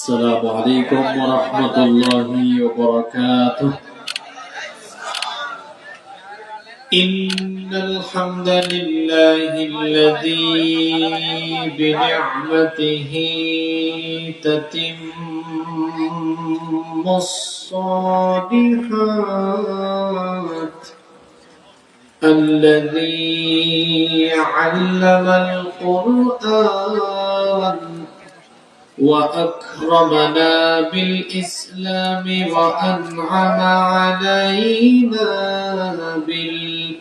السلام عليكم ورحمة الله وبركاته. إن الحمد لله الذي بنعمته تتم الصالحات، الذي علم القرآن وأكرمنا بالإسلام وأنعم علينا بالإيمان.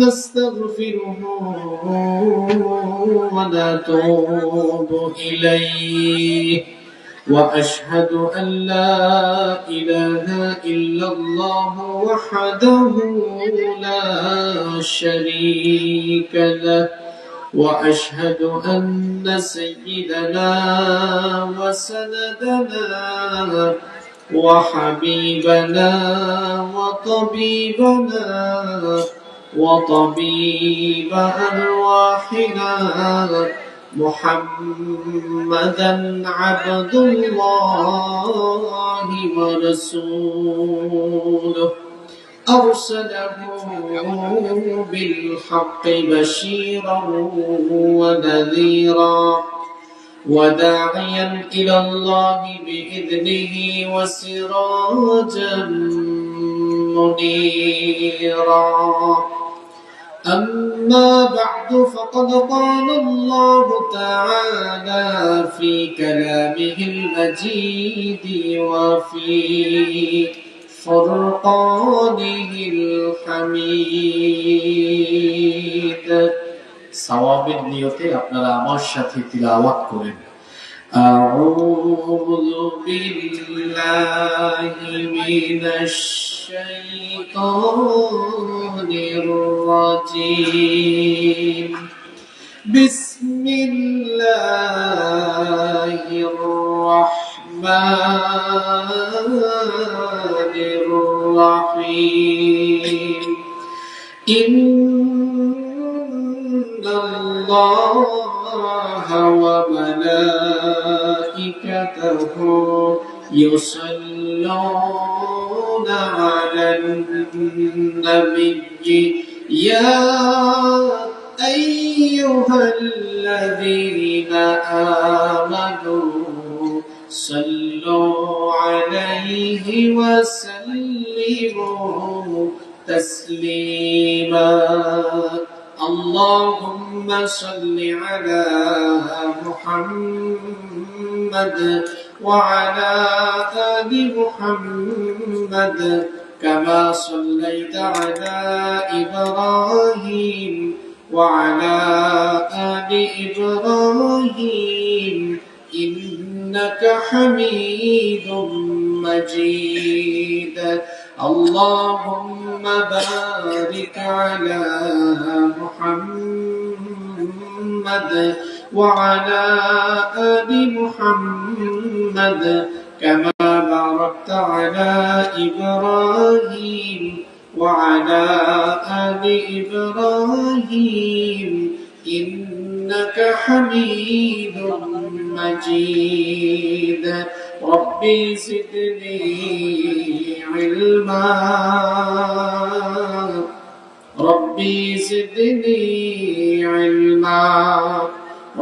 نستغفره ونتوب إليه، وأشهد أن لا إله إلا الله وحده لا شريك له، وأشهد أن سيدنا وسندنا وحبيبنا وطبيب أرواحنا محمدا عبد الله ورسوله، أرسله بالحق بشيرا ونذيرا وداعيا إلى الله بإذنه وسراجا منيرا. أما بعد، فقد قال الله تعالى في كلامه المجيد وفي فرقانه الحميد। সওয়াবের নিয়তে আপনারা আমার সাথে তিলাওয়াত করেন। أعوذ بالله من الشيطان الرجيم. بسم الله الرحمن الرحيم. إن الله وملائكته يصلون على النبي يا أيها الذين آمنوا صلوا عليه وسلموا تسليما. اللهم صل على محمد وعلى آل محمد كما صليت على إبراهيم وعلى آل إبراهيم إنك حميد مجيد. اللهم بارك على محمد وعلى آل محمد كما باركت على إبراهيم وعلى آل إبراهيم إنك حميد مجيد. ربي زدني علما، ربي زدني علما.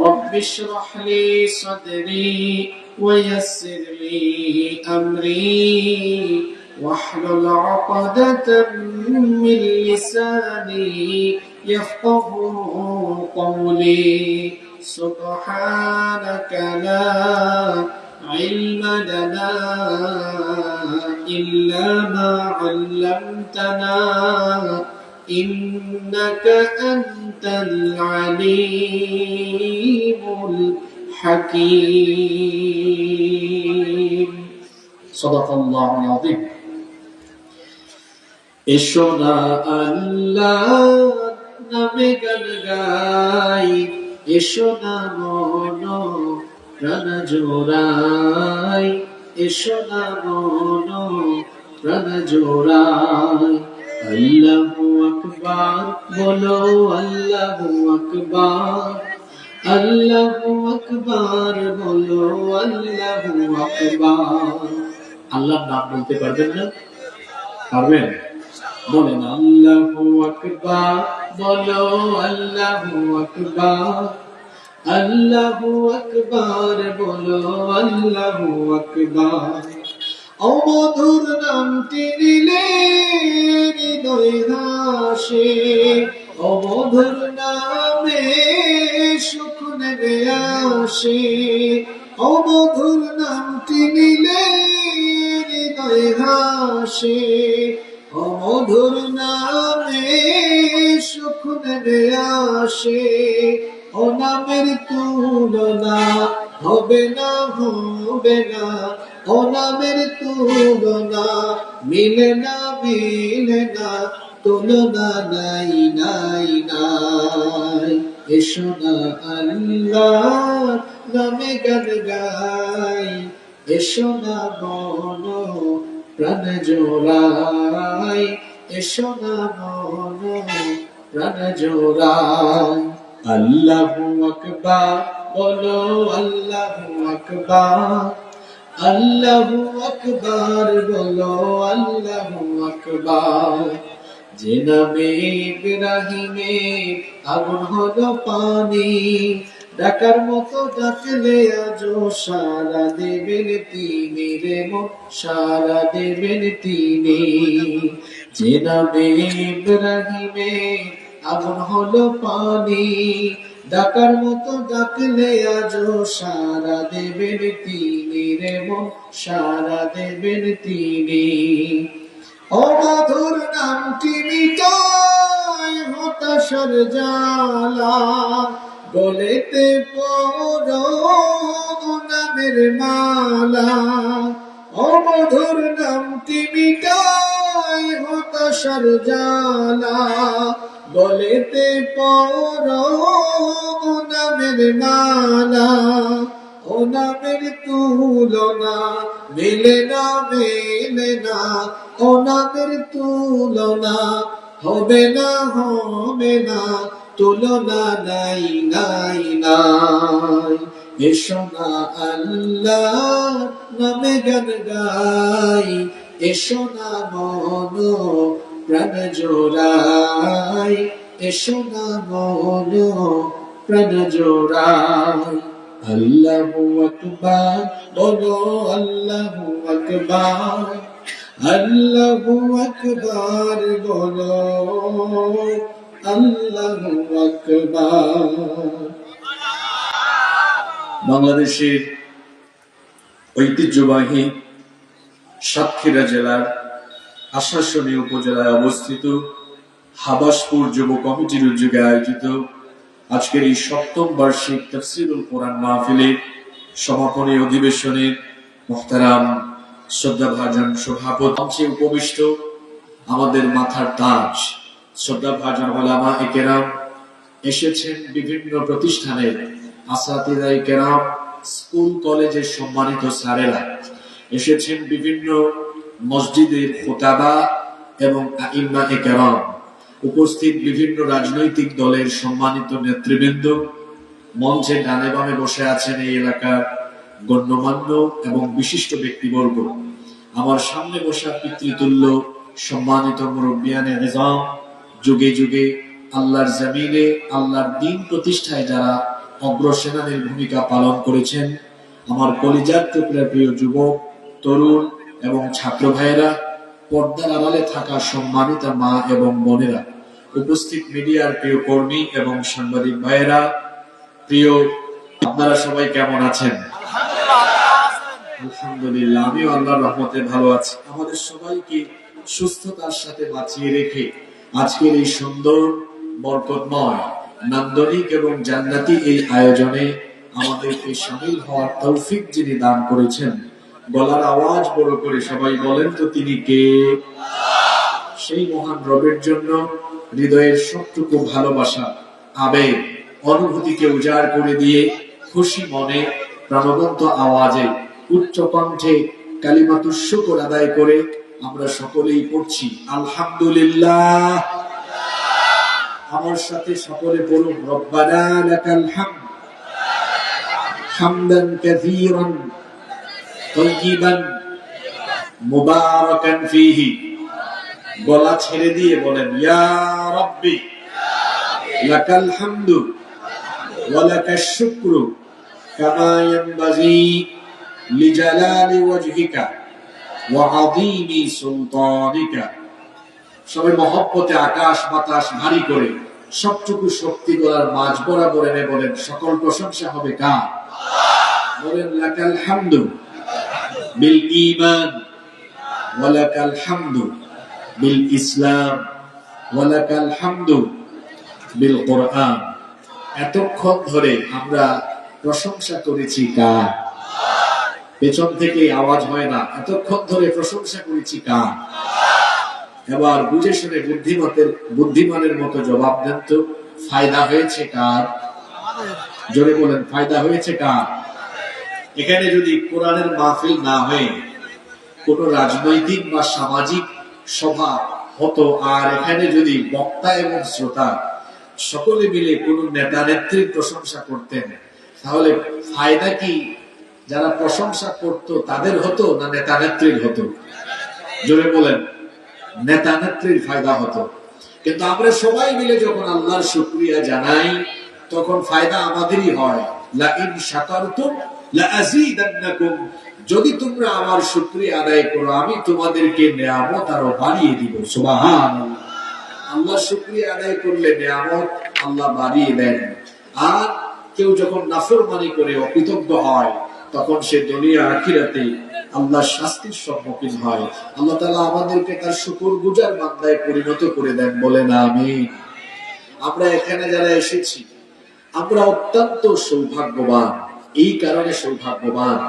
رب اشرح لي صدري ويسر لي أمري واحلل عقدة من لساني يفقه قولي. سبحانك لا علم لنا إلا ما علمتنا إنك أنت العليم الحكيم. صدق الله العظيم. إشنا الله নামে গান গাই, إشنا মনো প্রাণ জোড়াই, إشنا মনো প্রাণ জোড়াই। আল্লাহু আকবার বলো, আল্লাহু আকবার, আল্লাহু আকবার বলো, আল্লাহু আকবার। আল্লাহর নাম বলতে পারবেন না? পারবেন? বলেন আল্লাহু আকবার বলো, আল্লাহু আকবার। আল্লাহু আকবার বলো, আল্লাহু আকবার। ও মধুর নামটি নিলে হৃদয় হাসে, ও মধুর নামে সুখ নেমে আসে। ও মধুর নামটি নিলে হৃদয় হাসে, ও মধুর নামে সুখ নেমে আসে। ও নামের তুলনা হবে না, হবে না। ও নামের তুলনা মিলে না, মিলে না। তুলনা নাই, নাই, নাই। এসো না আল্লাহ নামে গান গাই, এসো না মন প্রাণ জোড়াই, এসো না মন প্রাণ জোড়াই। আল্লাহু আকবার বলো, আল্লাহু আকবার। আল্লাহু আকবার বলো, আল্লাহু আকবার। যে নামে ইব্রাহিমে আগুন হলো পানি, ডাকার মতো ডাকলে আজো সারা দেবেন তিনি রে মন, সারা দেবেন তিনি। যে নামে ইব্রাহিমে আগুন হলো পানি, ডাকার মতো ডাকলে আজো সারা দেবেন তিনি রে মন, সারা দেবেন তিনি। ও মধুর নামটি মিটায় হতাশার জ্বালা, গলেতে পরো নামের মালা। ও মধুর নামটি মিটায় হতাশার জ্বালা, গলেতে পরো নামের মালা। ও নামের তুলনা মেলে না, মেলে না। ও নামের তুলনা হবে না, হবে না। তুলনা নাই, নাই, নাই। এসো না আল্লাহ নামে গান গাই, এসো না মন প্রাণ জোড়াই, এসো না মন প্রাণ জোড়াই। আল্লাহু আকবার বলো, আল্লাহু আকবার। আল্লাহু আকবার বলো, আল্লাহু আকবার। বাংলাদেশের ঐতিহ্যবাহী সাতক্ষীরা জেলার আশাশুনি উপজেলায় অবস্থিত হাবাসপুর যুব কমিটির উদ্যোগে আয়োজিত আজকের এই 7ম বার্ষিক তাফসীরুল কোরআন মাহফিলের সমাপনী অধিবেশনের মুহতারাম শ্রদ্ধাভাজন সভাপতি উপবিষ্ট আমাদের মাথার তাজ শ্রদ্ধাভাজন উলামায়ে কেরাম, এসেছেন বিভিন্ন প্রতিষ্ঠানের আসাতিদায়ে কেরাম, স্কুল কলেজের সম্মানিত স্যারেরা, এসেছেন বিভিন্ন মসজিদের খুতাবা এবং আইম্মায়ে কেরাম, উপস্থিত বিভিন্ন রাজনৈতিক দলের সম্মানিত নেতৃবৃন্দ, মঞ্চে ডানে বামে বসে আছেন এই এলাকার গণ্যমান্য এবং বিশিষ্ট ব্যক্তিবর্গ, আমার সামনে বসা পিতৃতুল্য সম্মানিত মুরব্বিয়ানে নিজাম, যুগে যুগে আল্লাহর জমিনে আল্লাহর দ্বীন প্রতিষ্ঠায় যারা অগ্রসেনানীর ভূমিকা পালন করেছেন, আমার কলিজার টুকরা প্রিয় যুবক, তরুণ এবং ছাত্র ভাইয়েরা, পর্দার আড়ালে থাকা সম্মানিত মা এবং বোনেরা, উপস্থিত মিডিয়ার প্রিয় কর্মী এবং সাংবাদিক ভাইয়েরা, প্রিয় আপনারা সবাই কেমন আছেন? আলহামদুলিল্লাহ, আমিও আল্লাহর রহমতে ভালো আছি। আমাদের সবাইকে সুস্থতার সাথে বাঁচিয়ে রেখে আজকের এই সুন্দর বরকতময় নান্দনিক এবং জান্নাতি এই আয়োজনে আমাদেরকে শামিল হওয়ার তৌফিক যিনি দান করেছেন, গলার আওয়াজ বড় করে সবাই বলেন তো তিনি কে? সেই মহান রবের জন্য হৃদয়ের সবটুকু ভালোবাসা, আবেগ, অনুভূতিকে উজাড় করে দিয়ে খুশি মনে প্রাণবন্ত আওয়াজে উচ্চ কণ্ঠে কালিমাতুশ শুকর আদায় করে আমরা সকলেই পড়ছি আলহামদুলিল্লাহ। আমার সাথে সকলে বলুন রব্বানা লাকাল হামদ। হামদান কাসীরান তাইয়িবান মুবারাকান ফীহি। গলা ছেড়ে দিয়ে বলেন, ইয়া রাব্বি লাকাল হামদু ওয়া লাকাশ শুকরু কামা ইয়ানবাগী লিজালালি ওয়াজহিকা ওয়া আযীমি সুলতানিকা। সবাই মহব্বতে আকাশ বাতাস ভারী করে সবটুকু শক্তি গলার মাঝ বরাবর এনে বলেন, সকল প্রশংসা হবে কার? বলেন, লাকাল হামদু বিল ঈমান ওয়া লাকাল হামদু বিল ইসলাম ওয়া লাকাল হামদু বিল কোরআন। এতক্ষণ ধরে আমরা প্রশংসা করেছি কার? পেছন থেকে আওয়াজ হয় না। এতক্ষণ ধরে প্রশংসা করেছি কার? এবার বুঝে শুনে বুদ্ধিমানের মতো জবাব দেন তো, ফায়দা হয়েছে কার? জোরে বলেন, ফায়দা হয়েছে কার? এখানে যদি কোরআনের মাহফিল না হয়ে কোন রাজনৈতিক বা সামাজিক সভা হতো, আর এখানে যদি বক্তা এবং শ্রোতা সকলে মিলে কোন নেতা নেত্রীর প্রশংসা করতেন, তাহলে ফায়দা কি যারা প্রশংসা করত তাদের হতো না নেতা নেত্রীর হতো? জোরে বলেন, নেতা নেত্রীর ফায়দা হতো। কিন্তু আমরা সবাই মিলে যখন আল্লাহর শুকরিয়া জানাই, তখন ফায়দা আমাদেরই হয়। লা ইন শাকারতুম লা আযীদান্নাকুম, যদি তোমরা আমার শুকরিয়া আদায় করো আমি তোমাদেরকে নিয়ামত আরো বাড়িয়ে দিব। সুবহানাল্লাহ। আল্লাহর শুকরিয়া আদায় করলে নিয়ামত আল্লাহ বাড়িয়ে দেন। আর কেউ যখন নাফরমানি করে অকৃতজ্ঞ হয়, তখন সে দুনিয়া আখিরাতে আল্লাহর শাস্তির সম্মুখীন হয়। আল্লাহ তাআলা আমাদেরকে তার শুকরগুজার বান্দায় পরিণত করে দেন, বলেন আমিন। আমরা এখানে যারা এসেছি আমরা অত্যন্ত সৌভাগ্যবান। এই কারণে সৌভাগ্যবান,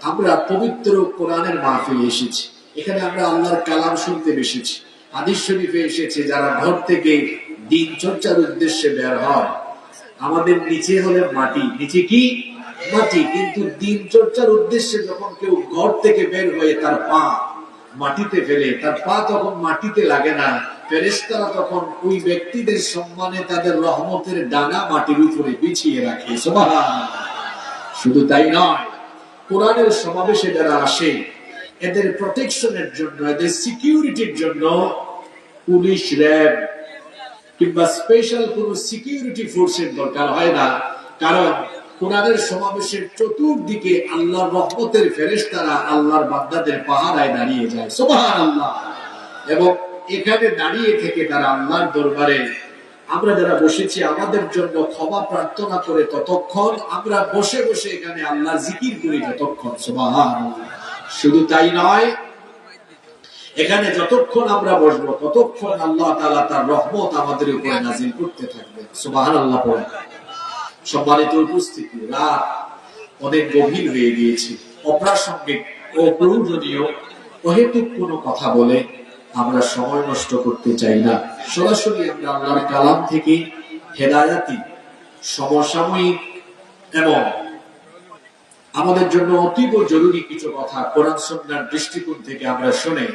আমরা পবিত্র কোরআনের মাহফিলে এসেছি। এখানে আমরা আল্লাহর কালাম শুনতে এসেছি। হাদিস শরীফে এসেছে, যারা ঘর থেকে দিন চর্চার উদ্দেশ্যে বের হয়, আমাদের নিচে হলে মাটি, নিচে কি মাটি, কিন্তু দিন চর্চার উদ্দেশ্যে যখন কেউ ঘর থেকে বের হয়ে তার পা মাটিতে ফেলে, তার পা তখন মাটিতে লাগে না। ফেরেশতারা তখন ওই ব্যক্তিদের সম্মানে তাদের রহমতের ডানা মাটির উপরে বিছিয়ে রাখে। সুবহানাল্লাহ। শুধু তাই নয়, কোরআনের সমাবেশে যারা আসে এদের প্রোটেকশনের জন্য, এদের সিকিউরিটির জন্য পুলিশ, র্যাব কিংবা স্পেশাল কোন সিকিউরিটি ফোর্সের দরকার হয় না। কারণ কোরআনের সমাবেশের চতুর্দিকে আল্লাহর রহমতের ফেরেশতারা আল্লাহর বান্দাদের পাহারায় দাঁড়িয়ে যায়। সুবহানাল্লাহ। এবং এখানে দাঁড়িয়ে থেকে তারা আল্লাহর দরবারে, আমরা যারা বসেছি আমাদের জন্য ক্ষমা প্রার্থনা করে ততক্ষণ, আমরা বসে বসে এখানে আল্লাহর জিকির করি ততক্ষণ। সুবহানাল্লাহ। শুধু তাই নয়, এখানে যতক্ষণ আমরা বসবো ততক্ষণ আল্লাহ তাআলা তার রহমত আমাদের উপরে নাযিল করতে থাকবে। সুবহানাল্লাহ। সম্মানিত উপস্থিতি, রাত অনেক গভীর হয়ে গিয়েছে। অপ্রাসঙ্গিক ও প্রয়োজনীয় অহেতুক কোনো কথা বলে আমরা সময় নষ্ট করতে চাই না। সরাসরি আমরা আল্লাহর কালাম থেকে হেদায়াতি, সমসাময়িক এবং আমাদের জন্য অতীব জরুরি কিছু কথা কোরআন সুন্নাহর দৃষ্টিকোণ থেকে আমরা শুনে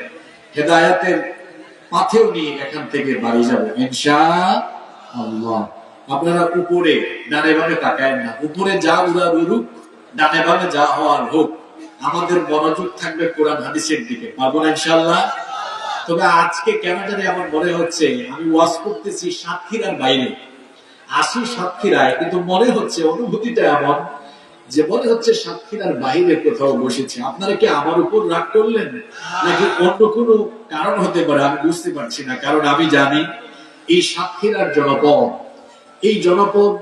হেদায়াতের পাথেও নিয়ে এখান থেকে বাড়ি যাব ইনশাআল্লাহ। আপনারা উপরে ডানে বামে তাকায়েন না। উপরে যা উড়ার উড়ুক, ডানে বামে যা হওয়ার হোক, আমাদের মনোযোগ থাকবে কোরআন হাদিসের দিকে। পারবো না ইনশাআল্লাহ? তবে আজকে কেন জানি আমার মনে হচ্ছে আমি ওয়াজ করতেছি সাতক্ষীরার বাইরে, আসি সাতক্ষীরায়, কিন্তু মনে হচ্ছে, অনুভূতিটা এমন যে মনে হচ্ছে সাতক্ষীরার বাইরে কোথাও বসেছে। আপনারা কি আমার উপর রাগ করলেন নাকি অন্য কোনো কারণ হতে পারে, আমি বুঝতে পারছি না। কারণ আমি জানি এই সাতক্ষীরার জনপদ, এই জনপদ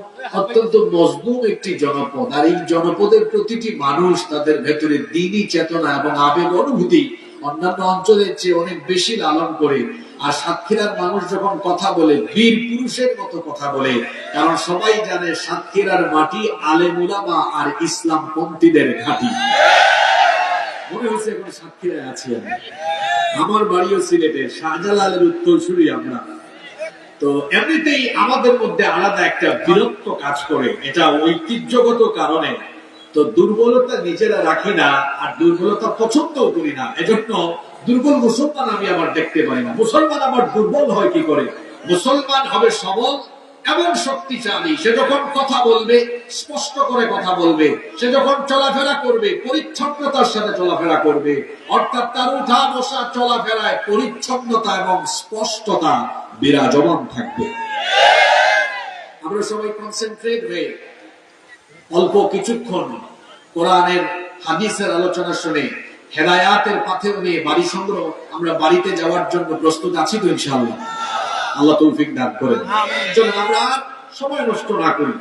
অত্যন্ত মজলুম একটি জনপদ। আর এই জনপদের প্রতিটি মানুষ তাদের ভেতরে দ্বীনি চেতনা এবং আবেগ অনুভূতি অন্যান্য অঞ্চলের চেয়ে অনেক বেশি লালন করে। আর সাতক্ষীরার মানুষ যখন কথা বলে বীর পুরুষের মতো কথা বলে, কারণ সবাই জানে সাতক্ষীরার মাটি আলেম উলামা আর ইসলাম পন্থীদের ঘাঁটি। মনে হচ্ছে এখন সাতক্ষীরায় আছি আমি। আমার বাড়িও সিলেটে, শাহজালালের উত্তরসূরি আমরা। তো এমনিতেই আমাদের মধ্যে আলাদা একটা বিরক্ত কাজ করে, এটা ঐতিহ্যগত কারণে। তো দুর্বলতা নিজেরা রাখি না, আর দুর্বলতা পছন্দও করি না। এজন্য দুর্বল মুসলমান আমি আবার দেখতে পারি না। মুসলমান আবার দুর্বল হয় কি করে? মুসলমান হবে সবল, এমন শক্তিশালী, সে যখন কথা বলবে স্পষ্ট করে কথা বলবে, সে যখন চলাফেরা করবে পরিচ্ছন্নতার সাথে চলাফেরা করবে, অর্থাৎ তার উঠা বসা চলাফেরায় পরিচ্ছন্নতা এবং স্পষ্টতা বিরাজমান থাকবে। আমরা সবাই কনসেন্ট্রেট হয়ে অল্প কিছুক্ষণ কোরআনের হাদিসের আলোচনা শুনে হেদায়াতের পথে নিয়ে বাড়ি সংগ্রহ, আমরা বাড়িতে যাওয়ার জন্য প্রস্তুত আছি তো ইনশাআল্লাহ? আল্লাহ তৌফিক দান করেন। চলুন আমরা সময় নষ্ট না করি।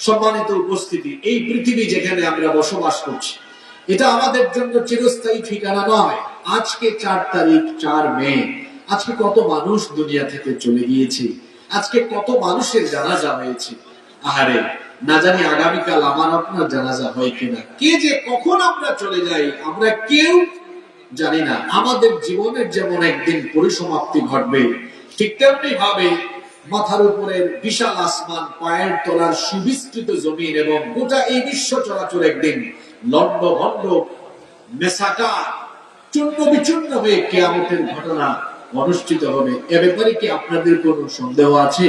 সম্মানিত উপস্থিতি, এই পৃথিবী যেখানে আমরা বসবাস করছি এটা আমাদের জন্য চিরস্থায়ী ঠিকানা নয়। আজকে 4 তারিখ, 4 মে, আজকে কত মানুষ দুনিয়া থেকে চলে গিয়েছে, আজকে কত মানুষের জানাজা হয়েছে। আহারে, না জানি আগামীকাল আমার আপনার জানাজা হয় কিনা, কে যে কখন আমরা চলে যাই আমরা কেউ জানি না। আমাদের জীবনের যেমন একদিন পরিসমাপ্তি ঘটবে, ঠিক তেমনি ভাবে মাথার উপরের বিশাল আসমান, পায়ের তলার সুবিস্তৃত জমিন এবং গোটা এই বিশ্ব চলাচল একদিন লন্ড ভন্ড মেসাকার চূর্ণ বিচূর্ণ হয়ে কিয়ামতের ঘটনা অনুষ্ঠিত হবে। এ ব্যাপারে কি আপনাদের কোনো সন্দেহ আছে?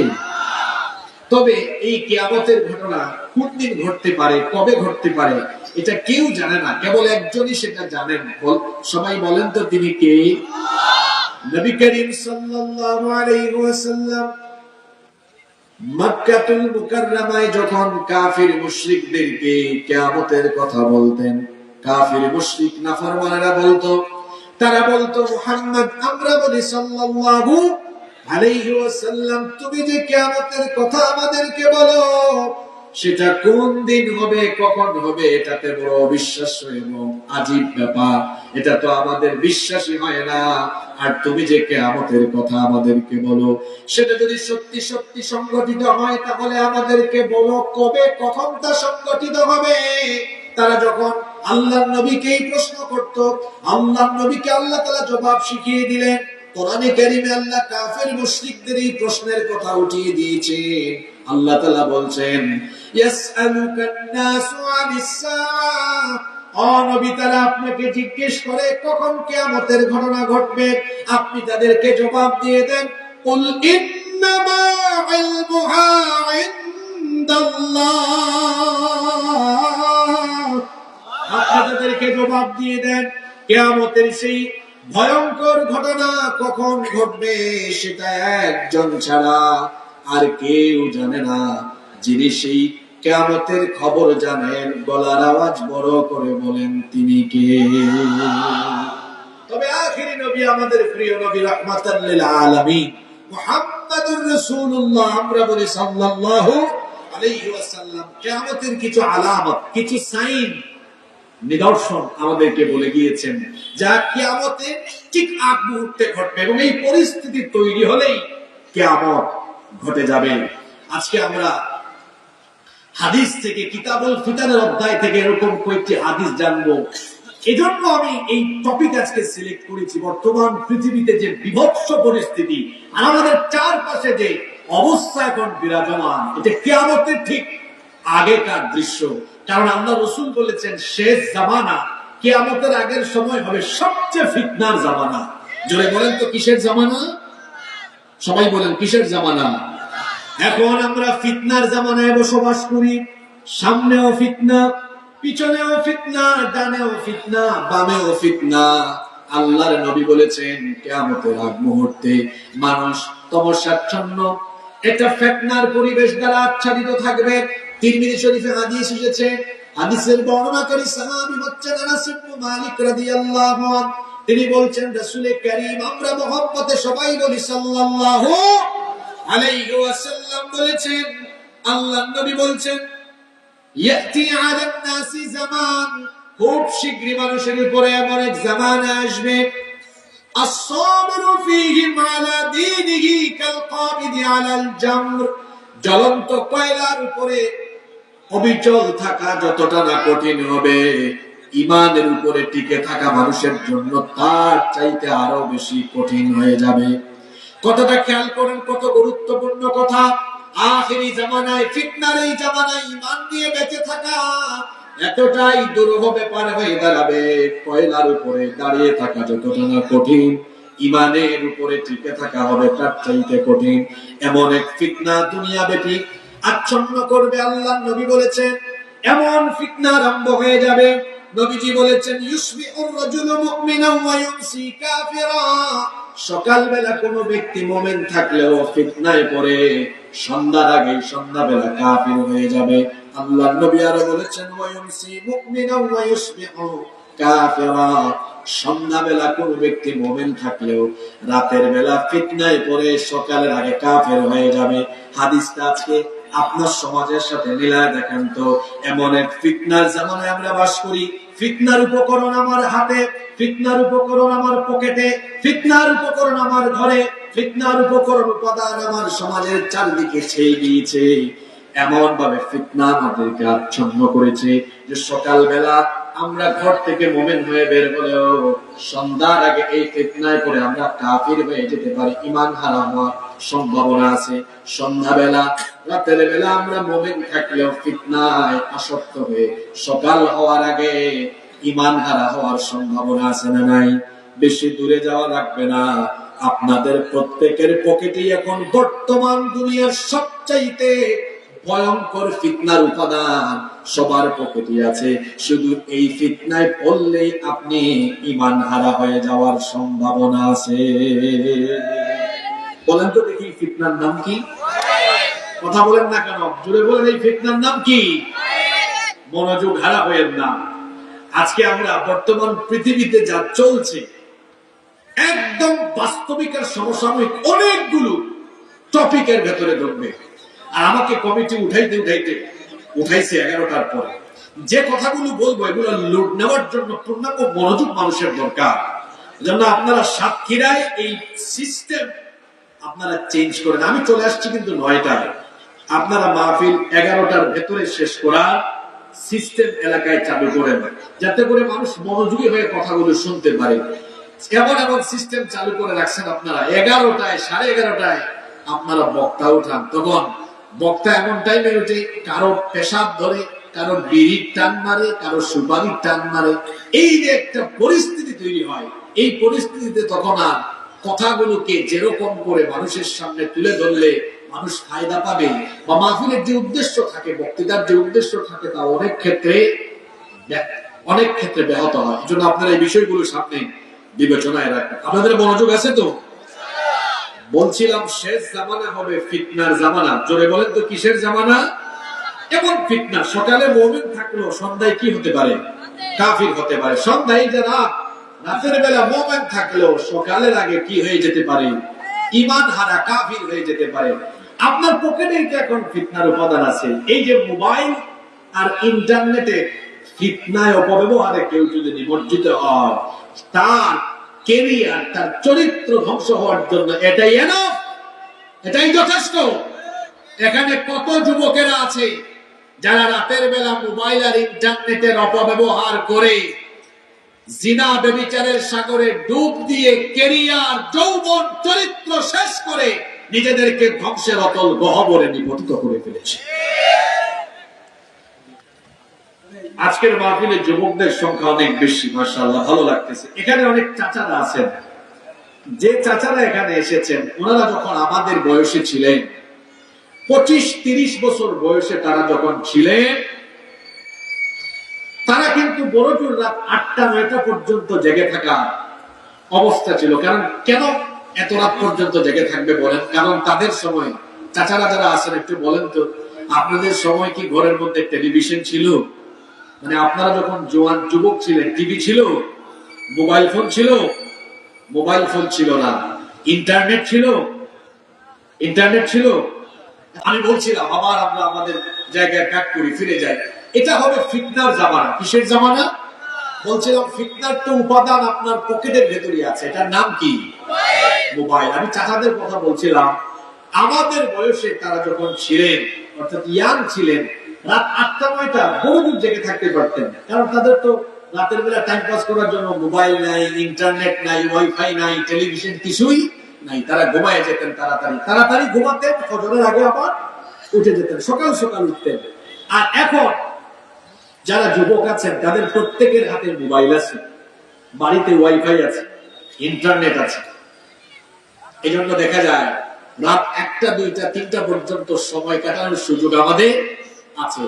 তবে এই কিয়ামতের ঘটনা কোন দিন ঘটতে পারে, কবে ঘটতে পারে, এটা কেউ জানে না, কেবল একজনই সেটা জানেন। সবাই বলেন তো তিনি কে? নবী করিম সাল্লাল্লাহু আলাইহি ওয়াসাল্লাম মক্কাতুল মুকাররমায় যখন কাফির মুশরিকদেরকে কিয়ামতের কথা বলতেন, কাফির মুশরিক নাফরমানেরা বলতো, তারা বলতো, মুহাম্মদ, আমরা বলি সাল্লাল্লাহু আলাইহি ওয়াসাল্লাম, তুমি যে কিয়ামতের কথা আমাদেরকে বলো সেটা কোন দিন হবে, কখন হবে, এটাতে বড় অবিশ্বাস্য এবং আজীব ব্যাপার, এটা তো আমাদের বিশ্বাসই হয় না। আর তুমি যে কিয়ামতের কথা আমাদেরকে বলো সেটা যদি সত্যি সত্যি সংগঠিত হয় তাহলে আমাদেরকে বলো কবে, কখন তা সংগঠিত হবে। তারা যখন আল্লাহর নবীকেই প্রশ্ন করত, আল্লাহর নবীকে আল্লাহ তাআলা জবাব শিখিয়ে দিলেন। কোরআনে কারীমে আল্লাহ কাফের মুশরিকদের এই প্রশ্নের কথা উঠিয়ে দিয়েছেন। আল্লাহ তাআলা বলছেন, ইয়াসআলুকান নাসু আনিস সাআহ, ও নবী, তারা আপনাকে জিজ্ঞেস করে কখন কিয়ামতের ঘটনা ঘটবে, আপনি তাদেরকে জবাব দিয়ে দেন, কুল ইন্নামা ইলমুহা ইনদাল্লাহ। আপনি তাদেরকে জবাব দিয়ে দেন কিয়ামতের সেই ভয়ঙ্কর ঘটনা কখন ঘটবে সেটা একজন ছাড়া আর কেউ জানে না। যিনি সেই কিয়ামতের খবর জানেন, গলার আওয়াজ বড় করে বলেন তিনি কে? তবে আখিরি নবী, আমাদের প্রিয় নবী রাহমাতাল লিল আলামিন মুহাম্মাদুর রাসূলুল্লাহ, আমরা বলি সাল্লাল্লাহু আলাইহি ওয়াসাল্লাম, কিয়ামতের কিছু আলামত, কিছু সাইন, নিদর্শন আমাদেরকে বলে গিয়েছেন যা কিয়ামতের ঠিক আগ মুহূর্তে ঘটবে এবং এই পরিস্থিতি তৈরি হলেই কিয়ামত ঘটে যাবে। আজকে আমরা হাদিস থেকে, কিতাবুল ফিতানের অধ্যায় থেকে এরকম কয়েকটি হাদিস জানবো। এজন্য আমি এই টপিক আজকে সিলেক্ট করেছি। বর্তমান পৃথিবীতে যে বিভৎস পরিস্থিতি আর আমাদের চারপাশে যে অবস্থা এখন বিরাজমান, এটা কিয়ামতের ঠিক আগেকার দৃশ্য। কারণ আল্লাহ রাসূল বলেছেন শেষ জামানা কিয়ামতের আগের সময় হবে সবচেয়ে ফিতনার জামানা। জোরে বলেন তো কিসের জামানা? সবাই বলেন কিসের জামানা? এখন আমরা ফিতনার জামানায় বসবাস করি। সামনেও ফিতনা, পিছনেও ফিতনা, ডানেও ফিতনা, বামেও ফিতনা। আল্লাহর নবী বলেছেন কিয়ামতের আগ মুহূর্তে মানুষ তমসাচ্ছন্ন একটা ফিতনার পরিবেশ দ্বারা আচ্ছাদিত থাকবে। তিরমিজি শরীফে হাদিস এসেছে, হাদিসের বর্ণনাকারী সাহাবী হচ্ছেন আনাস ইবনে মালিক রাদিয়াল্লাহু আনহু। তিনি বলছেন, রাসূল কারীম, আমরা মহব্বতে সবাই বলি সাল্লাল্লাহু আলাইহি ওয়াসাল্লাম বলেছেন, আল্লাহর নবী বলছেন, ইয়াতি আলান নাসি জামান, খুব শীঘ্রই মানুষের উপরে এমন এক জামানা আসবে, আস-সাবিরু ফীহিম আলা দীনিহি কাল কাবিদি আলাল জামর, জ্বলন্ত কয়লার উপরে অবিচল থাকা যতটা না কঠিন হবে, ঈমানের উপরে টিকে থাকা মানুষের জন্য তার চাইতে আরো বেশি কঠিন হয়ে যাবে। কথাটা খেয়াল করেন, কত গুরুত্বপূর্ণ কথা। আখিরি জামানায়, ফিতনার এই জামানায় ঈমান নিয়ে বেঁচে থাকা এতটাই দুরূহ ব্যাপার হয়ে দাঁড়াবে, কয়লার উপরে দাঁড়িয়ে থাকা যতটা না কঠিন ইমানের উপরে টিকে থাকা হবে তার চাইতে কঠিন। এমন এক ফিতনা দুনিয়া ব্যাপী আচ্ছন্ন করবে। আল্লাহ নবী বলেছেন এমন ফিতনা আরম্ভ হয়ে যাবে, নবীজি বলেছেন ইউসবিহুর রাজুলু মুমিনান ওয়া ইউমসি কাফিরা। সকালবেলা কোন ব্যক্তি মুমিন থাকলেও ফিতনায় পড়ে সন্ধ্যার আগে সন্ধ্যাবেলা কাফির হয়ে যাবে। আল্লাহ নবী আরো বলেছেন ওয়া ইউমসি মুমিনান ওয়া ইউসবিহু কাফিরা। সন্ধ্যাবেলা কোন ব্যক্তি মুমিন থাকলেও রাতের বেলা ফিতনায় পড়ে সকালের আগে কাফের হয়ে যাবে। হাদিসটা আজকে আপনার সমাজের সাথে মিলায় দেখেন তো। এমন এক ফিতনার জামানায় আমরা বাস করি। ফিতনার উপকরণ আমার হাতে, ফিতনার উপকরণ আমার পকেটে, ফিতনার উপকরণ আমার ঘরে, ফিতনার উপকরণ উপাদান আমার সমাজের চারদিকে ছেয়ে গিয়েছে। এমন ভাবে ফিতনা আমাদেরকে আচ্ছন্ন করেছে যে সকালবেলা আমরা ঘর থেকে মুমিন হয়ে বের হলেও সন্ধ্যার আগে এই ফিতনায় পড়ে আমরা কাফির হয়ে যেতে পারি, ঈমান হারা হওয়ার সম্ভাবনা আছে। সন্ধ্যাবেলা রাতের বেলা আমরা মুমিন থাকলেও ফিতনায় আসক্ত হয়ে সকাল হওয়ার আগে ঈমান হারা হওয়ার সম্ভাবনা আছে না নাই? বেশি দূরে যাওয়া লাগবে না, আপনাদের প্রত্যেকের পকেটে এখন বর্তমান দুনিয়ার সবচাইতে ভয়ঙ্কর ফিতনার উপাদান সবার পকেটে আছে। শুধু এই ফিতনায় পড়লেই আপনি ঈমান হারা হয়ে যাওয়ার সম্ভাবনা আছে। বলেন তো দেখি ফিতনার নাম কি? কথা বলেন না কেন? জোরে বলেন এই ফিতনার নাম কি? মনোযোগ হারা হয়েন না। আজকে আমরা বর্তমান পৃথিবীতে যা চলছে একদম বাস্তবিক আর সমসাময়িক অনেকগুলো টপিকের ভেতরে ঢুকবে। আর আমাকে কমিটি উঠাইছে 11টার পরে। যে কথাগুলো বলবো এগুলো লুট নেওয়ার জন্য পূর্ণাঙ্গ মনোযোগ মানুষের দরকার। জন্য আপনারা সাতক্ষীরায় এই সিস্টেম আপনারা চেঞ্জ করেন। আমি চলে আসছি কিন্তু 9টায়, আপনারা মাহফিল 11টার ভেতরে শেষ করার সিস্টেম এলাকায় চালু করেন, যাতে করে মানুষ মনোযোগী হয়ে কথাগুলো শুনতে পারে। এমন এমন সিস্টেম চালু করে রাখছেন আপনারা 11টায় 11:30টায় আপনারা বক্তা উঠান। তখন বক্তা এমন টাইমে উঠে কারো পেশাব ধরে, কারো বিড়ির টান মারে, কারো সুপারির টান মারে। এই যে একটা পরিস্থিতি তৈরি হয়, এই পরিস্থিতিতে তখন আর কথাগুলোকে যেরকম করে মানুষের সামনে তুলে ধরলে মানুষ ফায়দা পাবে বা মাহফিলের যে উদ্দেশ্য থাকে, বক্তৃতার যে উদ্দেশ্য থাকে, তা অনেক ক্ষেত্রে ব্যাহত হয়। এই জন্য আপনারা এই বিষয়গুলো সামনে বিবেচনায় রাখবেন। আপনাদের মনোযোগ আছে তো? বলছিলাম শেষ জামানা হবে ফিতনার জামানা। জোরে বলেন তো কিসের জামানা? এমন ফিতনা সকালে মুমিন থাকলো সন্ধ্যায় কি হতে পারে? কাফির হতে পারে। সন্ধ্যায় যারা রাতের বেলা মুমিন থাকলো সকালের আগে কি হয়ে যেতে পারে? ঈমান হারা কাফির হয়ে যেতে পারে। আপনার পকেটেই তো এখন ফিতনার উপাদান আছে। এই যে মোবাইল আর ইন্টারনেটে ফিতনায় অপব্যবহারে কেউ যদি নিমজ্জিত হয়, তার কেরিয়ার, তার চরিত্র ধ্বংস হওয়ার জন্য এটাই এনাফ, এটাই যথেষ্ট। এখানে কত যুবকেরা আছে যারা রাতের বেলা মোবাইল আর ইন্টারনেটের অপব্যবহার করে জিনা ব্যভিচারের সাগরে ডুব দিয়ে কেরিয়ার, যৌবন, চরিত্র শেষ করে নিজেদেরকে ধ্বংসের অতল গহ্বরে নিপতিত করে ফেলেছে। আজকের মাহফিলে যুবকদের সংখ্যা অনেক বেশি, মাশাআল্লাহ, ভালো লাগতেছে। এখানে অনেক চাচারা আছেন। যে চাচারা এখানে এসেছেন ওনারা যখন আমাদের বয়সে ছিলেন, 25-30 বছর বয়সে তারা যখন ছিলেন, তারা কিন্তু বড়জোর রাত 8টা-9টা পর্যন্ত জেগে থাকা অবস্থা ছিল। কারণ কেন এত রাত পর্যন্ত জেগে থাকবে বলেন? কারণ তাদের সময়, চাচারা যারা আছেন একটু বলেন তো, আপনাদের সময় কি ঘরের মধ্যে টেলিভিশন ছিল? মানে আপনারা যখন জোয়ান যুবক ছিলেন টিভি ছিল? মোবাইল ফোন ছিল? মোবাইল ফোন ছিল না। ইন্টারনেট ছিল? ইন্টারনেট ছিল? আমি বলছিলাম আবার আমরা আমাদের জায়গায় ব্যাক করি, ফিরে যাই। এটা হবে ফিতনার জামানা। কিসের জামানা? বলছিলাম ফিতনার তো উপাদান আপনার পকেটের ভেতরে আছে। এটার নাম কি? মোবাইল। আমি চাচাদের কথা বলছিলাম, আমাদের বয়সে তারা যখন ছিলেন, অর্থাৎ ইয়াং ছিলেন, রাত 8টা-9টা বহুদূর জেগে থাকতে পারতেন। কারণ তাদের তো রাতের বেলা টাইম পাস করার জন্য মোবাইল নাই, ইন্টারনেট নাই, ওয়াইফাই নাই, টেলিভিশন কিছুই নাই। তারা ঘুমায় যেতেন, তাড়াতাড়ি ঘুমাতেন, ফজরের আগে আবার উঠে যেতেন, সকাল সকাল উঠতেন। আর এখন যারা যুবক আছেন তাদের প্রত্যেকের হাতে মোবাইল আছে, বাড়িতে ওয়াইফাই আছে, ইন্টারনেট আছে। এই জন্য দেখা যায় রাত 1টা 2টা 3টা পর্যন্ত সময় কাটানোর সুযোগ আমাদের আছে।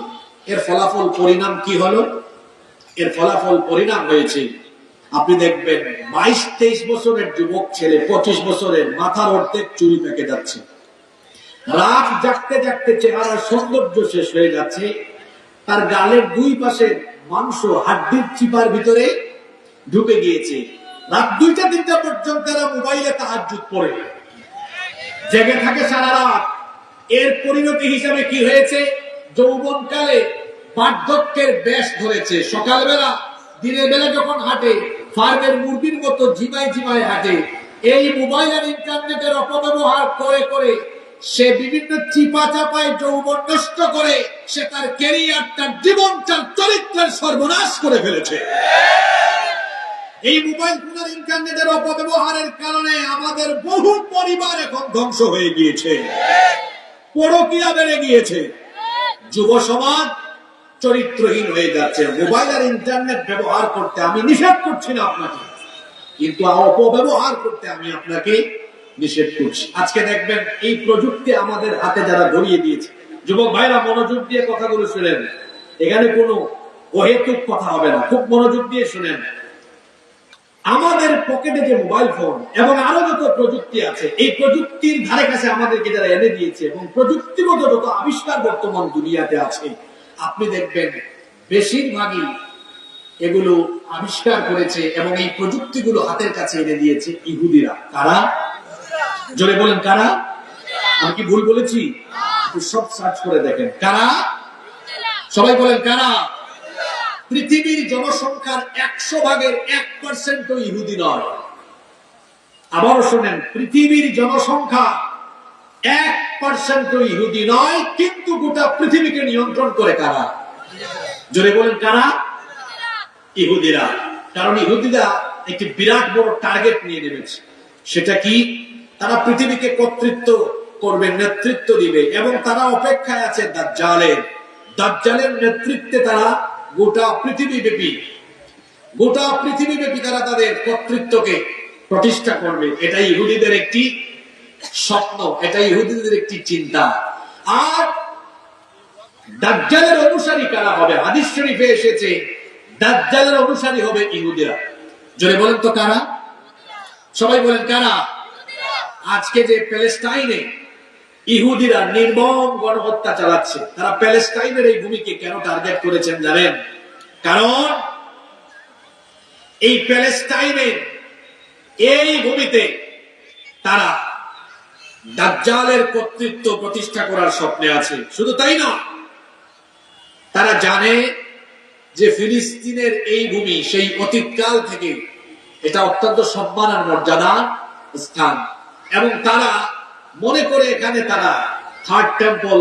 এর ফলাফল পরিণাম কি হলো? এর ফলাফল পরিণাম হয়েছে, আপনি দেখবেন 22-23 বছরের যুবক ছেলে 25 বছরের মাথার অর্ধেক চুল পেকে যাচ্ছে, রাত জাগতে জাগতে চেহারার সৌন্দর্য শেষ হয়ে যাচ্ছে, তার গালের দুই পাশে মাংস হাড্ডির চিপার ভিতরে ঢুকে গিয়েছে। রাত 2টা 3টা পর্যন্ত তারা মোবাইলে তাহাজ্জুদ পড়ে জেগে থাকে সারা রাত। এর পরিণতি হিসাবে কি হয়েছে? যৌবনকালে বার্ধক্যের বেশ ধরেছে। সকালবেলা দিনের বেলা যখন হাঁটে ফার্মের মুরগির মতো ঝিমায় ঝিমায় হাঁটে। এই মোবাইল আর ইন্টারনেটের অপব্যবহার করে করে সে বিভিন্ন চিপা চাপায় যৌবন নষ্ট করে সে তার ক্যারিয়ার, তার জীবন, তার চরিত্রের সর্বনাশ করে ফেলেছে। এই মোবাইল ফোন আর ইন্টারনেটের অপব্যবহারের কারণে আমাদের বহু পরিবার এখন ধ্বংস হয়ে গিয়েছে, পরকীয়া বেড়ে গিয়েছে, যুব সমাজ চরিত্রহীন হয়ে যাচ্ছে। মোবাইল আর ইন্টারনেট ব্যবহার করতে আমি নিষেধ করছি না আপনাকে, কিন্তু অপব্যবহার করতে আমি আপনাকে নিষেধ করছি। আজকে দেখবেন এই প্রযুক্তি আমাদের হাতে যারা ধরিয়ে দিয়েছে, যুবক ভাইরা মনোযোগ দিয়ে কথাগুলো শুনেন, এখানে কোনো অহেতুক কথা হবে না, খুব মনোযোগ দিয়ে শুনেন। আমাদের পকেটে যে মোবাইল ফোন এবং আরো যত প্রযুক্তি আছে, এই প্রযুক্তির ধারে কাছে আমাদেরকে যারা এনে দিয়েছে এবং প্রযুক্তিগত যত আবিষ্কার বর্তমান দুনিয়াতে আছে, আপনি দেখবেন বেশিরভাগই এগুলো আবিষ্কার করেছে এবং এই প্রযুক্তিগুলো হাতের কাছে এনে দিয়েছে ইহুদিরা। কারা? জোরে বলেন কারা? আমি কি ভুল বলেছি? সব সার্চ করে দেখেন কারা, সবাই বলেন কারা। পৃথিবীর জনসংখ্যার 100 ভাগের 1% ইহুদি নয়। আবারও শোনেন, পৃথিবীর জনসংখ্যা 1% ইহুদি নয়, কিন্তু গোটা পৃথিবীকে নিয়ন্ত্রণ করে কারা? জোরে বলেন কারা? ইহুদিরা। কারণ ইহুদিরা একটি বিরাট বড় টার্গেট নিয়ে নেমেছে। সেটা কি? তারা পৃথিবীকে কর্তৃত্ব করবে, নেতৃত্ব দিবে এবং তারা অপেক্ষায় আছে দাজ্জালের। দাজ্জালের নেতৃত্বে তারা গোটা পৃথিবীব্যাপী তারা তাদের কর্তৃত্বকে প্রতিষ্ঠা করবে। এটাই ইহুদিদের একটি স্বপ্ন, এটাই ইহুদিদের একটি চিন্তা। আর দাজ্জালের অনুসারী কারা হবে? হাদিস শরীফে এসেছে দাজ্জালের অনুসারী হবে ইহুদিরা। জোরে বলেন তো কারা? সবাই বলেন কারা? আজকে যে প্যালেস্টাইনে ইহুদিরা নির্মম গণহত্যা চালাচ্ছে, তারা প্যালেস্টাইনের এই ভূমিকে কেন টার্গেট করেছেন জানেন? কারণ এই প্যালেস্টাইনের এই ভূমিতে তারা দাজ্জালের কর্তৃত্ব প্রতিষ্ঠা করার স্বপ্নে আছে। শুধু তাই না, তারা জানে যে ফিলিস্তিনের এই ভূমি সেই অতীতকাল থেকে এটা অত্যন্ত সম্মান আর মর্যাদার স্থান এবং তারা মনে করে এখানে তারা থার্ড টেম্পল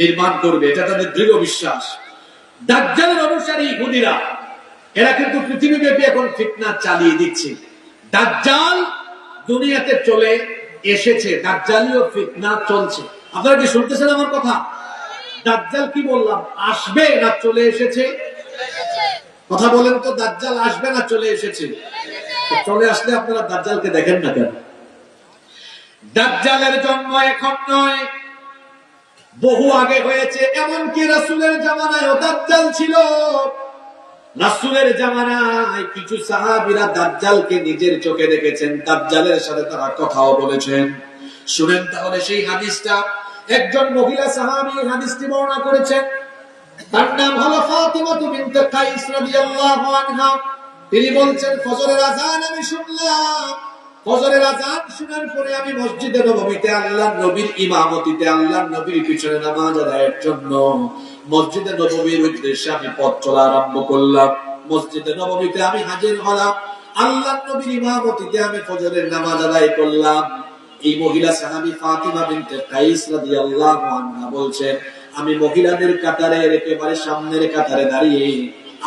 নির্মাণ করবে, এটা তাদের দৃঢ় বিশ্বাস। দাজ্জালের অনুসারী ইহুদিরা এরা কিন্তু পৃথিবীব্যাপী এখন ফিতনা চালিয়ে দিচ্ছে। দাজ্জাল দুনিয়াতে চলে এসেছে, দাজ্জালীয় ফিতনা চলছে। আপনারা কি শুনতেছেন আমার কথা? দাজ্জাল কি বললাম, আসবে না চলে এসেছে? কথা বলেন তো, দাজ্জাল আসবে না চলে এসেছে? চলে আসলে আপনারা দাজ্জালকে দেখেন না কেন? দাজ্জালের জন্ম এখন নয়, বহু আগে হয়েছে। এমনকি রাসূলের জামানায়ও দাজ্জাল ছিল। রাসূলের জামানায় কিছু সাহাবীরা দাজ্জালকে নিজের চোখে দেখেছেন, দাজ্জালের সাথে তারা কথাও বলেছেন। শুনেন তাহলে সেই হাদিসটা। একজন মহিলা সাহাবী হাদিসটি বর্ণনা করেছেন, তার নাম হলো ফাতিমা বিনতে কাইস রাদিয়াল্লাহু আনহা। তিনি বলছেন, ফজরের আযান আমি শুনলাম। ফজরের আযান শোনার পরে আমি মসজিদে নববীতে আল্লাহর নবীর ইমামতিতে আল্লাহর নবীর পিছনে নামাজ আদায়ের জন্য মসজিদে নববীর উদ্দেশ্যে আমি পথ চলা আরম্ভ করলাম। মসজিদে নববীতে আমি হাজির হলাম, আল্লাহর নবীর ইমামতিতে আমি ফজরের নামাজ আদায় করলাম। এই মহিলা সাহাবী ফাতিমা বিনতে কাইস রাদিয়াল্লাহু আনহা বলছেন, আমি মহিলাদের কাতারে একেবারে সামনের কাতারে দাঁড়িয়ে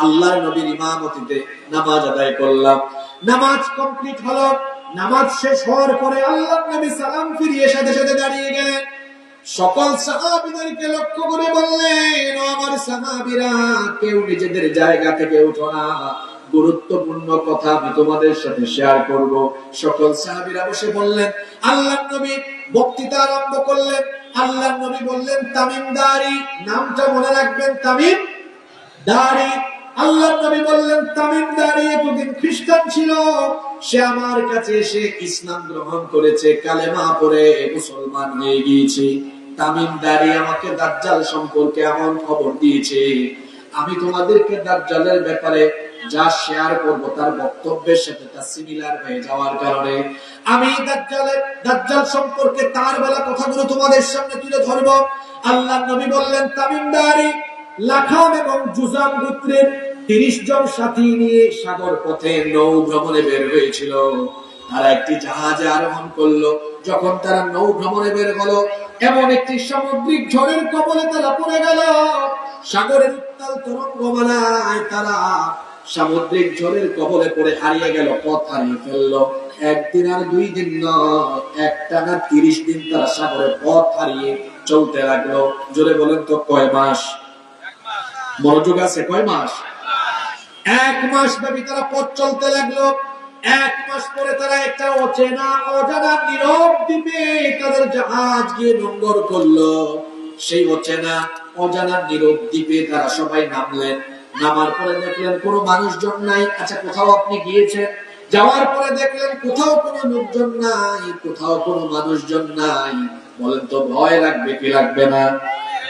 আল্লাহর নবীর ইমামতিতে নামাজ আদায় করলাম। নামাজ কমপ্লিট হলো। নামাজ শেষ হওয়ার পরে আল্লাহর নবী সালাম ফিরিয়ে সাথে সাথে দাঁড়িয়ে গেলেন। সকল সাহাবীদেরকে লক্ষ্য করে বললেন, ও আমার সাহাবীরা, কেউ নিজেদের জায়গা থেকে উঠো না, গুরুত্বপূর্ণ কথা আমি তোমাদের সাথে শেয়ার করব। সকল সাহাবীরা বসে বললেন। আল্লাহর নবী বক্তৃতা আরম্ভ করলেন। আল্লাহর নবী বললেন, তামিম দারি, নামটা মনে রাখবেন, তামিম দারি। আল্লাহর নবী বললেন, তামিম দারি এতদিন খ্রিস্টান ছিল, সে আমার কাছে এসে ইসলাম গ্রহণ করেছে, কালেমা পড়ে মুসলমান হয়ে গিয়েছে। তামিম দারি আমাকে দাজ্জাল সম্পর্কে এমন খবর দিয়েছে, আমি তোমাদেরকে দাজ্জালের ব্যাপারে যা শেয়ার করব তার বক্তব্যের সাথে তা সিমিলার হয়ে যাওয়ার কারণে আমি দাজ্জাল সম্পর্কে তার বেলা কথাগুলো তোমাদের সামনে তুলে ধরব। আল্লাহর নবী বললেন, তামিম দারি লাখাম এবং জুজাম গোত্রের 30 জন সাথী নিয়ে সাগর পথে নৌ ভ্রমণে বের হয়েছিল। তারা একটি জাহাজে আরোহণ করলো। যখন তারা নৌ ভ্রমণে বের হলো, এমন একটি সামুদ্রিক ঝড়ের কবলে তারা পড়ে গেল। সাগরের উত্তাল তরঙ্গমালায় তারা সামুদ্রিক ঝড়ের কবলে পড়ে হারিয়ে গেল, পথ হারিয়ে ফেললো। একদিন আর 2 দিন নয়, একটানা 30 দিন তারা সাগরে পথ হারিয়ে চলতে লাগলো। জোরে বলেন তো কয় মাস? মনোযোগ আছে, কয় মাস? 1 মাস ব্যাপী তারা পথ চলতে লাগলো। 1 মাস পরে তারা একটা অচেনা অজানা নীরব দ্বীপে তাদের জাহাজ গিয়ে নোঙর করলো। সেই অচেনা অজানা নীরব দ্বীপে তারা সবাই নামলেন। নামার পরে দেখলেন কোনো মানুষজন নাই। আচ্ছা, কোথাও আপনি গিয়েছেন, যাওয়ার পরে দেখলেন কোথাও কোনো লোকজন নাই, কোথাও কোনো মানুষজন নাই, বলেন তো ভয় লাগবে কি লাগবে না?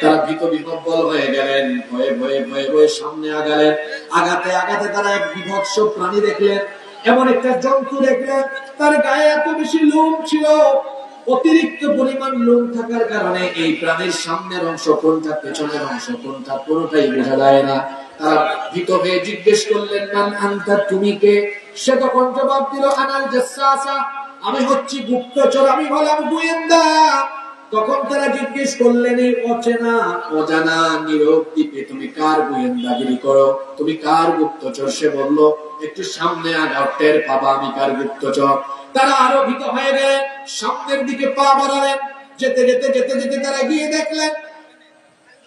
তারা ভীত বিহ্বল হয়ে গেলেন। ভয়ে ভয়ে ভয়ে ভয়ে সামনে আগালেন। আগাতে আগাতে তারা এক বিভৎস প্রাণী দেখলেন, এমন একটা জন্তু দেখলেন, তার গায়ে এত বেশি লোম ছিল। অতিরিক্ত পরিমাণ লোম থাকার কারণে এই প্রাণীর সামনের অংশ কোনটা, পেছনের অংশ কোনটা, কোনটাই বোঝা যায় না। তারা ভীত হয়ে জিজ্ঞেস করলেন, মান আনতা, তুমি কে? সে তখন জবাব দিল, আনাল জাসসাসা, আমি হচ্ছি গুপ্তচর, আমি হলাম গোয়েন্দা। তখন তারা জিজ্ঞেস করলেন, এই অচেনা অজানা নীরব দ্বীপে তুমি কার গোয়েন্দাগিরি করো, তুমি কার গুপ্তচর? সে বলল, একটু সামনে আগাও, টের পাবা আমি কার গুপ্তচর। তারা আরো ভীত হয়ে গেলেন, সামনের দিকে পা বাড়ালেন। যেতে যেতে যেতে যেতে তারা গিয়ে দেখলেন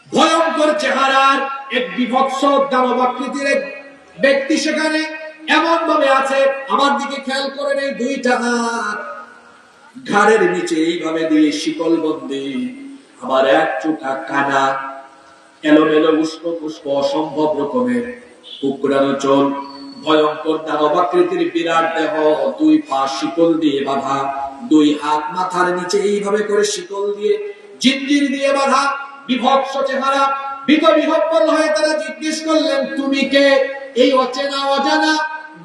ভয়ঙ্কর চেহারার এক বিভৎস দানবাকৃতির এক ব্যক্তি সেখানে এমন ভাবে আছে, আমার দিকে খেয়াল করেন, এই 2টা হাত ঘাড়ের নিচে এইভাবে দিয়ে শিকল বন্দী, আবার এক চোখা কানা, এলোমেলো উষ্ণ পুষ্প, অসম্ভব রকমের কুকুরানো চোল, ভয়ঙ্কর দানবাকৃতির বিরাট দেহ, 2 পা শিকল দিয়ে বাঁধা, 2 হাত মাথার নিচে এইভাবে করে শিকল দিয়ে জিঞ্জির দিয়ে বাঁধা, বিভৎস চেহারা। ভীত বিহ্বল হয়ে তারা জিজ্ঞেস করলেন, তুমি কে? এই অচেনা অজানা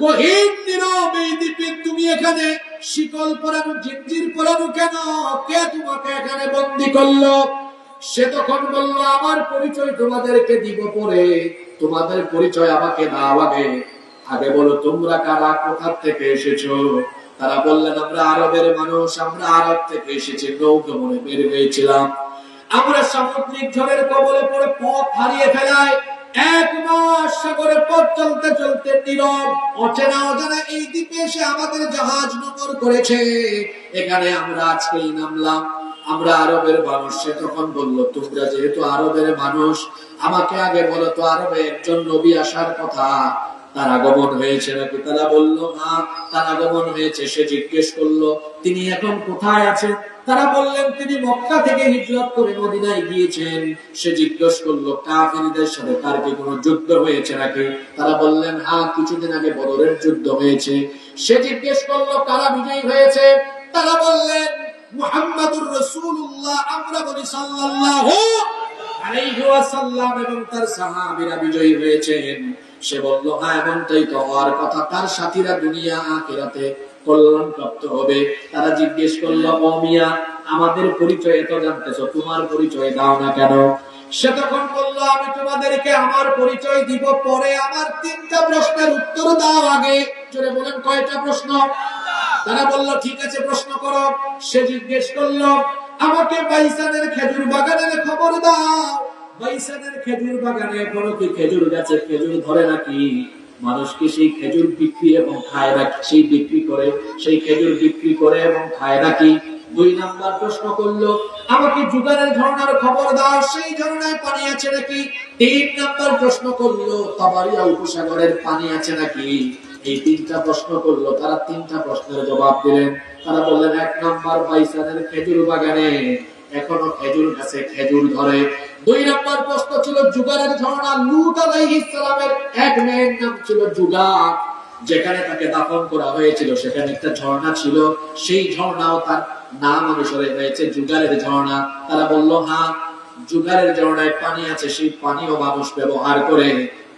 গহীন নীরব এই দ্বীপে তুমি এখানে শিকল পরানো, জিঞ্জির পরানো কেন? কে তোমাকে এখানে বন্দী করলো? সে তখন বলল, আমার পরিচয় তোমাদেরকে দিব পরে, তোমাদের পরিচয় আমাকে দাও আগে। আগে বলো তোমরা কারা, কোথা থেকে এসেছো? তারা বললেন, আমরা আরবের মানুষ, আমরা আরব থেকে এসেছি, নৌভ্রমণে বের হয়েছিলাম। আমরা সামুদ্রিক ঝড়ের কবলে পড়ে পথ হারিয়ে ফেলায় 1 মাস সাগরে পথ চলতে চলতে নীরব অচেনা অজানা এই দ্বীপে এসে আমাদের জাহাজ নোঙর করেছে, এখানে আমরা আজকেই নামলাম, আমরা আরবের মানুষ। সে তখন বলল, তোমরা যেহেতু আরবের মানুষ, আমাকে আগে বলো তো আরবে একজন নবী আসার কথা, তার আগমন হয়েছে নাকি? তারা বলল, হ্যাঁ তার আগমন হয়েছে। সে জিজ্ঞেস করলো, তিনি এখন কোথায় আছেন? তারা বললেন, তিনি মক্কা থেকে হিজরত করে মদিনায় গিয়েছেন। সে জিজ্ঞেস করলো, কাফিরদের সাথে তার কি কোনো যুদ্ধ হয়েছে নাকি? তারা বললেন, হ্যাঁ কিছুদিন আগে বদরের যুদ্ধ হয়েছে। সে জিজ্ঞেস করলো, কারা বিজয়ী হয়েছে? তারা বললেন, মুহাম্মাদুর রাসূলুল্লাহ, আমরা বলি সাল্লাল্লাহু আলাইহি ওয়াসাল্লাম এবং তার সাহাবীরা বিজয়ী হয়েছেন। সে বলল, হ্যাঁ এমনটাই তো হওয়ার কথা, তার সাথীরা দুনিয়া আখিরাতে কল্যাণ প্রাপ্ত হবে। তারা জিজ্ঞেস করলো, ও মিয়া, আমাদের পরিচয় তো জানতেছো, তোমার পরিচয় দাও না কেন? সে তখন বলল, আমি তোমাদেরকে আমার পরিচয় দিব পরে, আমার 3টা প্রশ্নের উত্তর দাও আগে। জোরে বলেন, কয়টা প্রশ্ন? তারা বলল, ঠিক আছে প্রশ্ন করো। সে জিজ্ঞেস করলো, আমাকে বাইসানের খেজুর বাগানের খবর দাও। বাইসানের খেজুর বাগানে এখনো কি খেজুর গাছে খেজুর ধরে নাকি? মানুষ কি সেই খেজুর বিক্রি এবং খায় নাকি? সেই বিক্রি করে, সেই খেজুর বিক্রি করে এবং খায় নাকি? 2 নাম্বার প্রশ্ন করলো, আমাকে জুগারের ঝর্ণার খবর দাও, সেই ঝর্ণায় পানি আছে নাকি? তিন নম্বর প্রশ্ন করলো তাবারিয়া উপসাগরের পানি আছে নাকি। এই তিনটা প্রশ্ন করলো, তারা তিনটা প্রশ্নের জবাব দিলেন। তারা বললেন, এক নম্বর বাইসানের খেজুর বাগানে এখনো খেজুর গাছে খেজুর ধরে। দুই নম্বর প্রশ্ন ছিল জুগারের ঝর্ণা, লূত আলাইহিস সালামের এক মেয়ের নাম ছিল জুগার, যেখানে তাকে দাফন করা হয়েছিল সেখানে একটা ঝর্ণা ছিল, সেই ঝর্ণাও তার নাম অনুসারে হয়েছে জুগারের ঝর্ণা। তারা বলল, হ্যাঁ জুগারের ঝর্ণায় পানি আছে, সেই পানিও মানুষ ব্যবহার করে।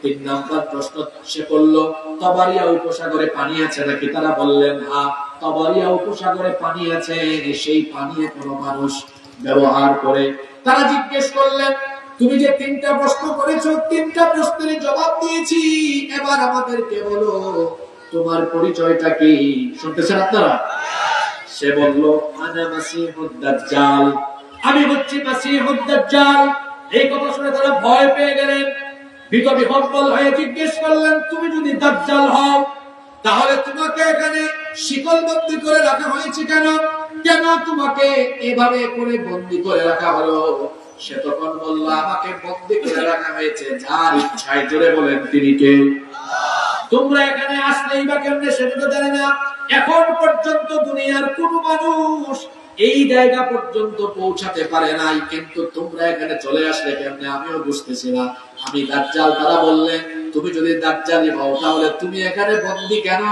তিন নম্বর প্রশ্ন সে করলো, তাবারিয়া উপসাগরে পানি আছে নাকি। তারা বললেন, হ্যাঁ তাবারিয়া উপসাগরে পানি আছে, সেই পানি এখনো মানুষ ব্যবহার করে। তারা জিজ্ঞেস করলেন, তুমি যে তিনটা প্রশ্ন করেছো, তিনটা প্রশ্নের জবাব দিয়েছি, এবার আমাদেরকে বলো তোমার পরিচয়টা কি। শুনতেছেন আপনারা? সে বলল, আনা মাসিহুদ দাজ্জাল, আমি হচ্ছি মাসিহুদ দাজ্জাল। এই কথা শুনে তারা ভয় পেয়ে গেলেন, ভীত বিহ্বল হয়ে জিজ্ঞেস করলেন, তুমি যদি দাজ্জাল হও তাহলে তোমাকে এখানে শিকলবন্দি করে রাখা হয়েছে কেন? কেন তোমাকে এভাবে করে বন্দি করে রাখা হলো? সে তখন বলল, আমাকে বন্দি করে রাখা হয়েছে যার ইচ্ছায়। জোরে বলেন, তিনি কে? তোমরা এখানে আসলেই বা কেমনে সেটা তো জানি না। এখন পর্যন্ত দুনিয়ার কোন মানুষ এই জায়গা পর্যন্ত পৌঁছাতে পারে নাই, কিন্তু তোমরা এখানে চলে আসলে কেমনে আমিও বুঝতেছি না। আমি দাজ্জাল। তারা বললেন, তুমি যদি দাজ্জালই হও তাহলে তুমি এখানে বন্দী কেন?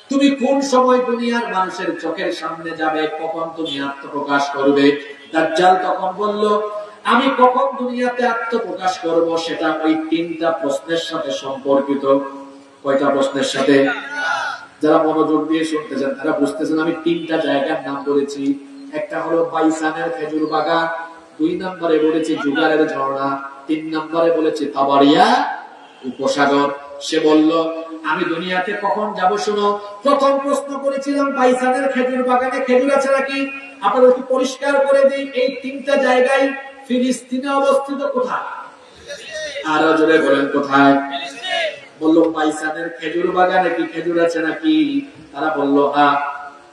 তুমি কোন সময় দুনিয়ার মানুষের চোখের সামনে যাবে, কখন তুমি আত্মপ্রকাশ করবে? দাজ্জাল তখন বলল, আমি কখন দুনিয়াতে আত্মপ্রকাশ করব সেটা ওই তিনটা প্রশ্নের সাথে সম্পর্কিত। কয়টা প্রশ্নের সাথে? যারা মনোযোগ দিয়ে শুনতেছেন তারা বুঝতেছেন আমি তিনটা জায়গার নাম বলেছি। একটা হলো বাইসানের খেজুর বাগান, দুই নম্বরে বলেছি জুগারের ঝর্ণা, তিন নম্বরে বলেছি তাবারিয়া উপসাগর। সে বলল, আমি দুনিয়াতে কখন যাব শুনো। প্রথম প্রশ্ন করেছিলাম বাইসানের খেজুর বাগানে খেজুর আছে নাকি। আপনাদেরকে পরিষ্কার করে দিই, এই তিনটা জায়গায় ফিলিস্তিনে অবস্থিত। কোথায়? আরো জোরে বলেন, কোথায়? বলল, বাইসানের খেজুর বাগানে কি খেজুর আছে নাকি। তারা বলল, হ্যাঁ।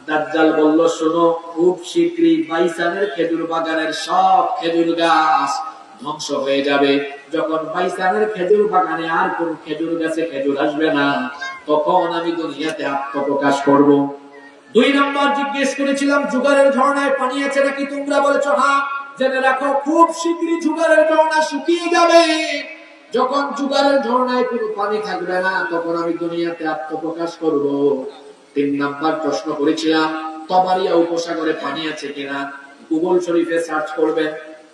দাজ্জাল বলল, শোনো, খুব শীঘ্রই বাইসানের খেজুর বাগানের সব খেজুর গাছ ধ্বংস হয়ে যাবে। যখন বাইসানের খেজুর বাগানে আর কোন খেজুর গাছে খেজুর আসবে না, তখন আমি দুনিয়াতে আত্মপ্রকাশ করব। দুই নম্বর জিজ্ঞেস করেছিলাম জুগারের ঝর্ণায় পানি আছে নাকি। তোমরা বলেছো হ্যাঁ। জেনে রাখো, খুব শীঘ্রই জুগারের ঝর্ণা শুকিয়ে যাবে। যখন জুগারের ঝর্ণায় কোনো পানি থাকবে না, তখন আমি দুনিয়াতে আত্মপ্রকাশ করব। তিন নাম্বার প্রশ্ন করেছিলাম তাবারিয়া উপসাগরে পানি আছে কিনা। গুগল শরীফে সার্চ করবেন,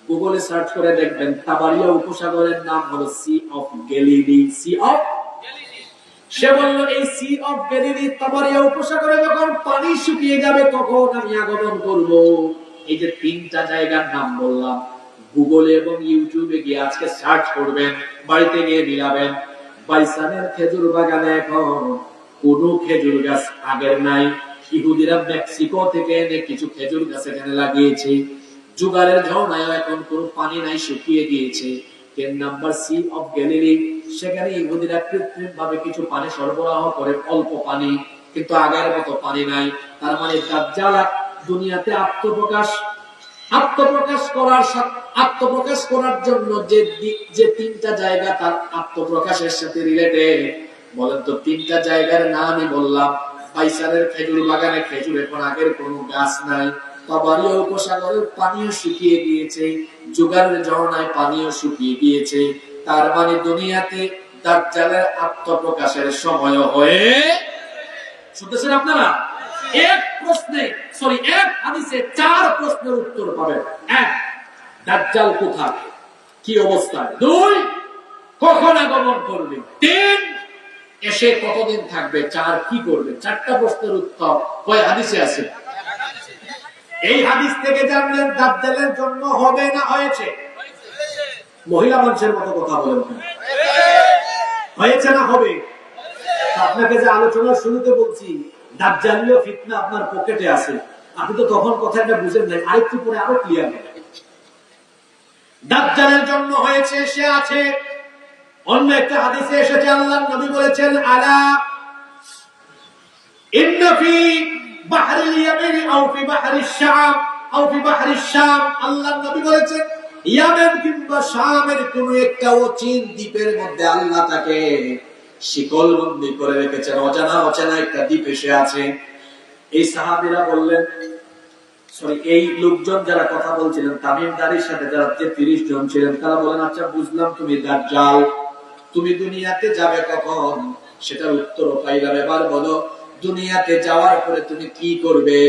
গুগলে সার্চ করে দেখবেন তাবারিয়া উপসাগরের নাম হলো sea of Galilee. Sea of Galilee. সে বলল, এই সি অফ গ্যালিলি তাবারিয়া উপসাগরে যখন পানি শুকিয়ে যাবে তখন আমি আগমন করব। এই যে তিনটা জায়গার নাম বললাম, গুগলে এবং ইউটিউবে গিয়ে আজকে সার্চ করবেন, বাড়িতে গিয়ে মিলাবেন। বাইসানের খেজুর বাগানে এখন কোনো খেজুর গাছ আগের নাই। ইহুদিরা মেক্সিকো থেকে এনে কিছু খেজুর গাছ এখানে লাগিয়েছে। জুগারের ঝর্ণায় এখন কোনো পানি নাই, শুকিয়ে গিয়েছে। তিন নাম্বার সি অফ গ্যালিলি, সেখানে ইহুদিরা কৃত্রিম ভাবে কিছু পানি সরবরাহ করে, অল্প পানি, কিন্তু আগের মতো পানি নাই। তার মানে দাজ্জাল দুনিয়াতে আত্মপ্রকাশ করার জন্য যে তিনটা জায়গা তার আত্মপ্রকাশের সাথে রিলেটেড, বলেন তো তিনটা জায়গার নামই বললাম। বাইসারের খেজুর বাগানে খেজুর এখন আগের কোনো গাছ নাই। তাবারিয়া উপসাগরের পানিও শুকিয়ে গিয়েছে, জুগারের ঝর্ণায় পানিও শুকিয়ে গিয়েছে। তার মানে দুনিয়াতে দাজ্জালের আত্মপ্রকাশের সময় হয়ে। শুনতেছেন আপনারা? এক হাদিসে চার প্রশ্নের উত্তর পাবেন। এক, দাজ্জাল কোথায়, কি অবস্থায়। দুই, কখন আগমন করবে। তিন, এসে কতদিন থাকবে। চার, কি করবে। চারটা প্রশ্নের উত্তর কয় হাদিসে আছে। এই হাদিস থেকে জানলেন দাজ্জালের জন্ম হবে না হয়েছে। মহিলা মানুষের মতো কথা বলেন, হয়েছে না হবে। আপনাকে যে আলোচনার শুরুতে বলছি দাজ্জালীয় ফিতনা আপনার পকেটে আছে, আপনি তো তখন কথাটা বুঝেন নাই, আরেকটু পরে আরো ক্লিয়ার হবে। দাজ্জালের জন্ম হয়েছে, সে আছে। অন্য একটা হাদিসে এসেছে আল্লাহর নবী বলেছেন, আলা ইন্না ফি বাহরিল ইয়ামিন আও ফি বাহরিশ শাম আও ফি বাহরিশ শাম। আল্লাহর নবী বলেছেন, ইয়ামেন কিংবা শামের কোন একটা অচিন দ্বীপের মধ্যে আল্লাহ তাকে শিকলবন্দি করে রেখেছেন। অজানা একটা দ্বীপ এসে আছে। এই সাহাবীরা বললেন, এই লোকজন যারা কথা বলছিলেন তামিমদারির সাথে যারা 30 জন ছিলেন, তারা বলেন, আচ্ছা বুঝলাম তুমি দাজ্জাল, তুমি দুনিয়াতে যাবে কখন? সেটার উত্তর পাইলাম, এবার বলো দুনিয়াতে যাওয়ার পরে তুমি কি করবে?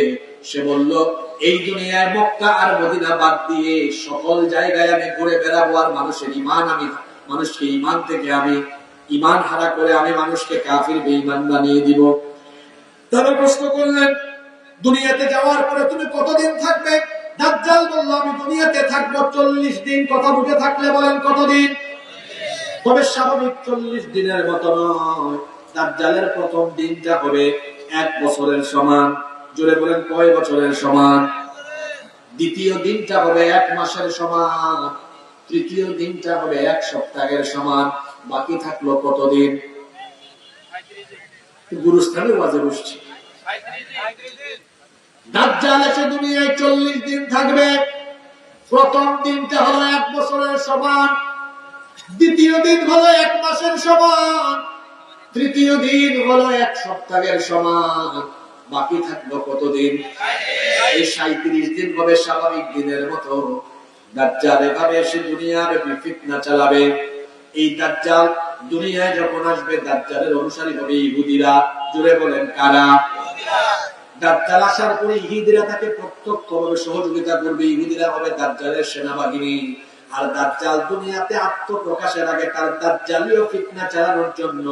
সে বলল, এই দুনিয়ায় মক্কা আর মদিনা বাদ দিয়ে সকল জায়গায় আমি ঘুরে বেড়াবো, আর মানুষকে ঈমান থেকে আমি ঈমান হারা করে আমি মানুষকে কাফির বেঈমান বানিয়ে দিব। তারা প্রশ্ন করলেন, দুনিয়াতে যাওয়ার পরে তুমি কতদিন থাকবে? দাজ্জাল বলল, আমি দুনিয়াতে থাকবো 40 দিন। কথা বুঝে থাকলে বলেন কতদিন? তবে স্বাভাবিক 40 দিনের মতো নয়। দাজ্জালের প্রথম দিনটা হবে 1 বছরের সমান। জোরে বলেন কয় বছরের সমান? দ্বিতীয় দিনটা হবে 1 মাসের সমান। তৃতীয় দিনটা হবে 1 সপ্তাহের সমান। বাকি থাকলো কতদিন? গুরুস্থানে ওয়াজে বসছি। দাজ্জাল এসে দুনিয়ায় 40 দিন থাকবে। প্রথম দিনটা হলো 1 বছরের সমান, দ্বিতীয় দিন হলো 1 মাসের সমান, তৃতীয় দিন হলো 1 সপ্তাহের সমান। বাকি থাকলো কতদিন? এই 37 দিন হবে স্বাভাবিক দিনের মতো। দাজ্জাল এভাবে এসে দুনিয়ার ফিতনা চালাবে। এই দাজ্জাল দুনিয়ায় যখন আসবে, দাজ্জালের অনুসারী হবে ইহুদিরা। জুড়ে বলেন কারা? দাজ্জাল আসার পরে ইহুদিরা তাকে প্রত্যক্ষভাবে সহযোগিতা করবে। ইহুদিরা হবে দাজ্জালের সেনাবাহিনী। আর দাজ্জাল দুনিয়াতে আত্মপ্রকাশের আগে তার দাজ্জালীয় ফিতনা চালানোর জন্য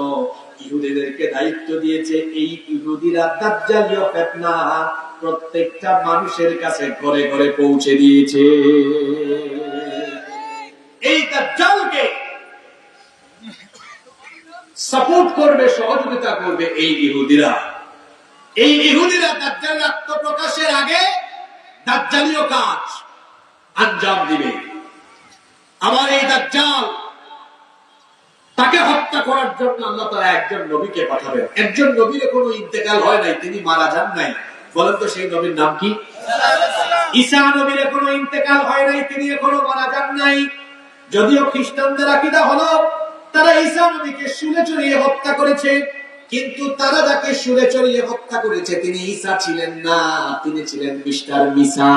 ইহুদিদেরকে দায়িত্ব দিয়েছে। এই ইহুদিরা দাজ্জালীয় ফিতনা প্রত্যেকটা মানুষের কাছে ঘরে ঘরে পৌঁছে দিয়েছে। এই দাজ্জালকে সাপোর্ট করবে, সহযোগিতা করবে এই ইহুদিরা। এই ইহুদিরা দাজ্জাল আত্মপ্রকাশের আগে দাজ্জালীয় কাজ আঞ্জাম দিবে। আবার এই দাজ্জাল তাকে হত্যা করার জন্য আল্লাহ তাআলা একজন নবীকে পাঠাবেন। একজন নবীর কোনো ইন্তেকাল হয় নাই, তিনি মারা যান নাই। বলেন তো সেই নবীর নাম কি? ঈসা নবীর কোনো ইন্তেকাল হয় নাই, তিনি এখনো মারা যান নাই। যদিও খ্রিস্টানদের আকীদা হলো তারা ঈসা নবীকে শুলে চড়িয়ে হত্যা করেছে, কিন্তু তারা যাকে শুলে চড়িয়ে হত্যা করেছে তিনি ঈসা ছিলেন না, তিনি ছিলেন মিস্টার মিসা।